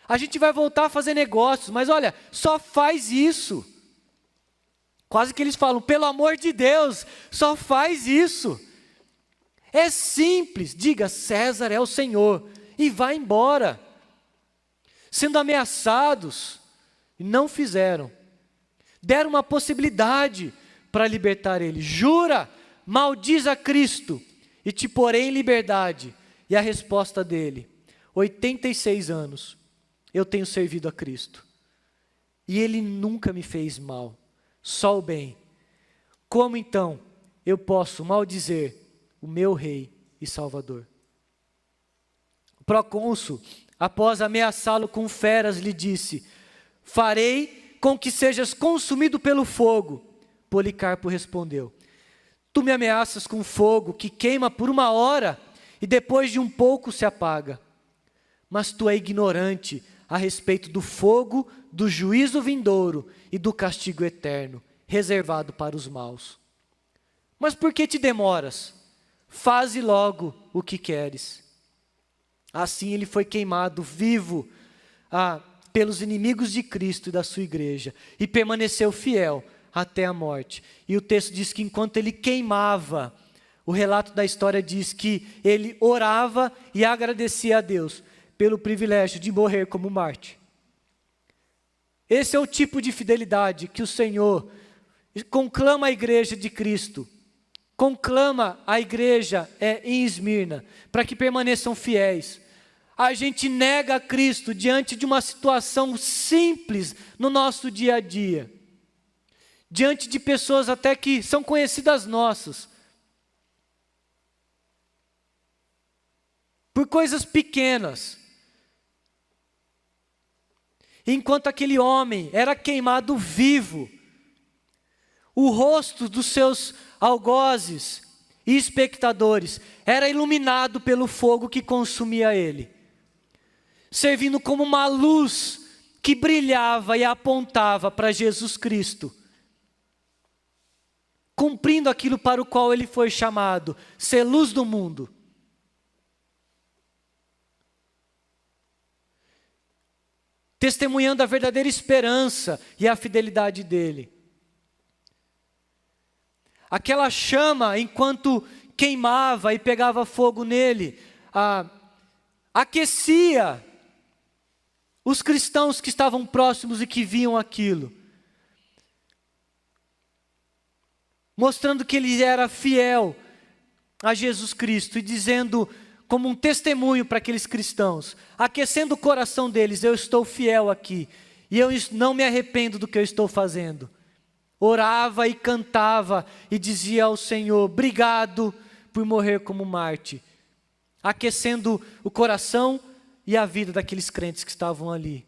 A gente vai voltar a fazer negócios, mas olha, só faz isso. Quase que eles falam: pelo amor de Deus, só faz isso. É simples, diga: César é o Senhor, e vá embora. Sendo ameaçados, não fizeram. Deram uma possibilidade para libertar ele. Jura, maldiz a Cristo e te porei em liberdade. E a resposta dele: 86 anos eu tenho servido a Cristo. E ele nunca me fez mal, só o bem. Como então eu posso maldizer o meu rei e salvador? O procônsul, após ameaçá-lo com feras, lhe disse: farei com que sejas consumido pelo fogo. Policarpo respondeu: tu me ameaças com fogo que queima por 1 hora e depois de um pouco se apaga. Mas tu é ignorante a respeito do fogo, do juízo vindouro e do castigo eterno, reservado para os maus. Mas por que te demoras? Faze logo o que queres. Assim ele foi queimado vivo pelos inimigos de Cristo e da sua igreja, e permaneceu fiel até a morte. E o texto diz que enquanto ele queimava, o relato da história diz que ele orava e agradecia a Deus pelo privilégio de morrer como Marte. Esse é o tipo de fidelidade que o Senhor conclama a igreja de Cristo, conclama a igreja em Esmirna, para que permaneçam fiéis. A gente nega a Cristo diante de uma situação simples no nosso dia a dia, diante de pessoas até que são conhecidas nossas, por coisas pequenas. Enquanto aquele homem era queimado vivo, o rosto dos seus algozes e espectadores era iluminado pelo fogo que consumia ele, servindo como uma luz que brilhava e apontava para Jesus Cristo, cumprindo aquilo para o qual ele foi chamado: ser luz do mundo. testemunhando a verdadeira esperança e a fidelidade dele. Aquela chama, enquanto queimava e pegava fogo nele, aquecia os cristãos que estavam próximos e que viam aquilo, mostrando que ele era fiel a Jesus Cristo e dizendo, como um testemunho para aqueles cristãos, aquecendo o coração deles: eu estou fiel aqui, e eu não me arrependo do que eu estou fazendo. Orava e cantava e dizia ao Senhor: obrigado por morrer como Marte, aquecendo o coração e a vida daqueles crentes que estavam ali,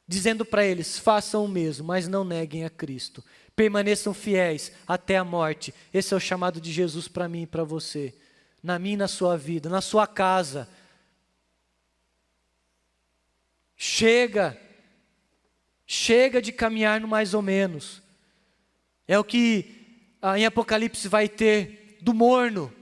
dizendo para eles: façam o mesmo, mas não neguem a Cristo, permaneçam fiéis até a morte. Esse é o chamado de Jesus para mim e para você, na minha e na sua vida, na sua casa. Chega de caminhar no mais ou menos. É o que em Apocalipse vai ter do morno.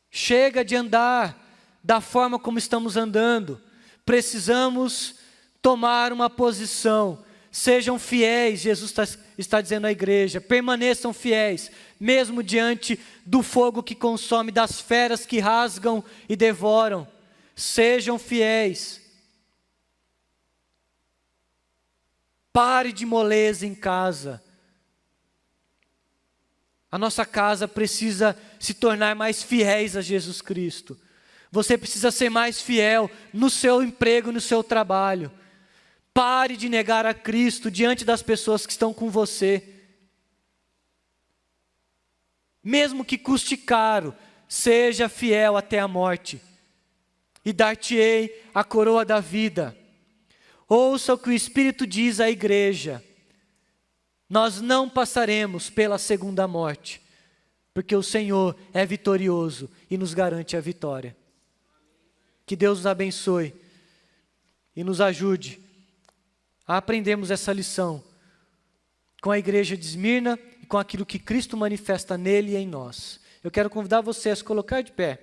Chega de andar da forma como estamos andando. Precisamos tomar uma posição. Sejam fiéis, Jesus está dizendo à igreja, permaneçam fiéis, mesmo diante do fogo que consome, das feras que rasgam e devoram. Sejam fiéis. Pare de moleza em casa. A nossa casa precisa se tornar mais fiéis a Jesus Cristo. Você precisa ser mais fiel no seu emprego, no seu trabalho. Pare de negar a Cristo diante das pessoas que estão com você. Mesmo que custe caro, seja fiel até a morte, e dar-te-ei a coroa da vida. Ouça o que o Espírito diz à igreja: nós não passaremos pela segunda morte, porque o Senhor é vitorioso e nos garante a vitória. Que Deus nos abençoe e nos ajude a aprendermos essa lição com a igreja de Esmirna e com aquilo que Cristo manifesta nele e em nós. Eu quero convidar você a se colocar de pé.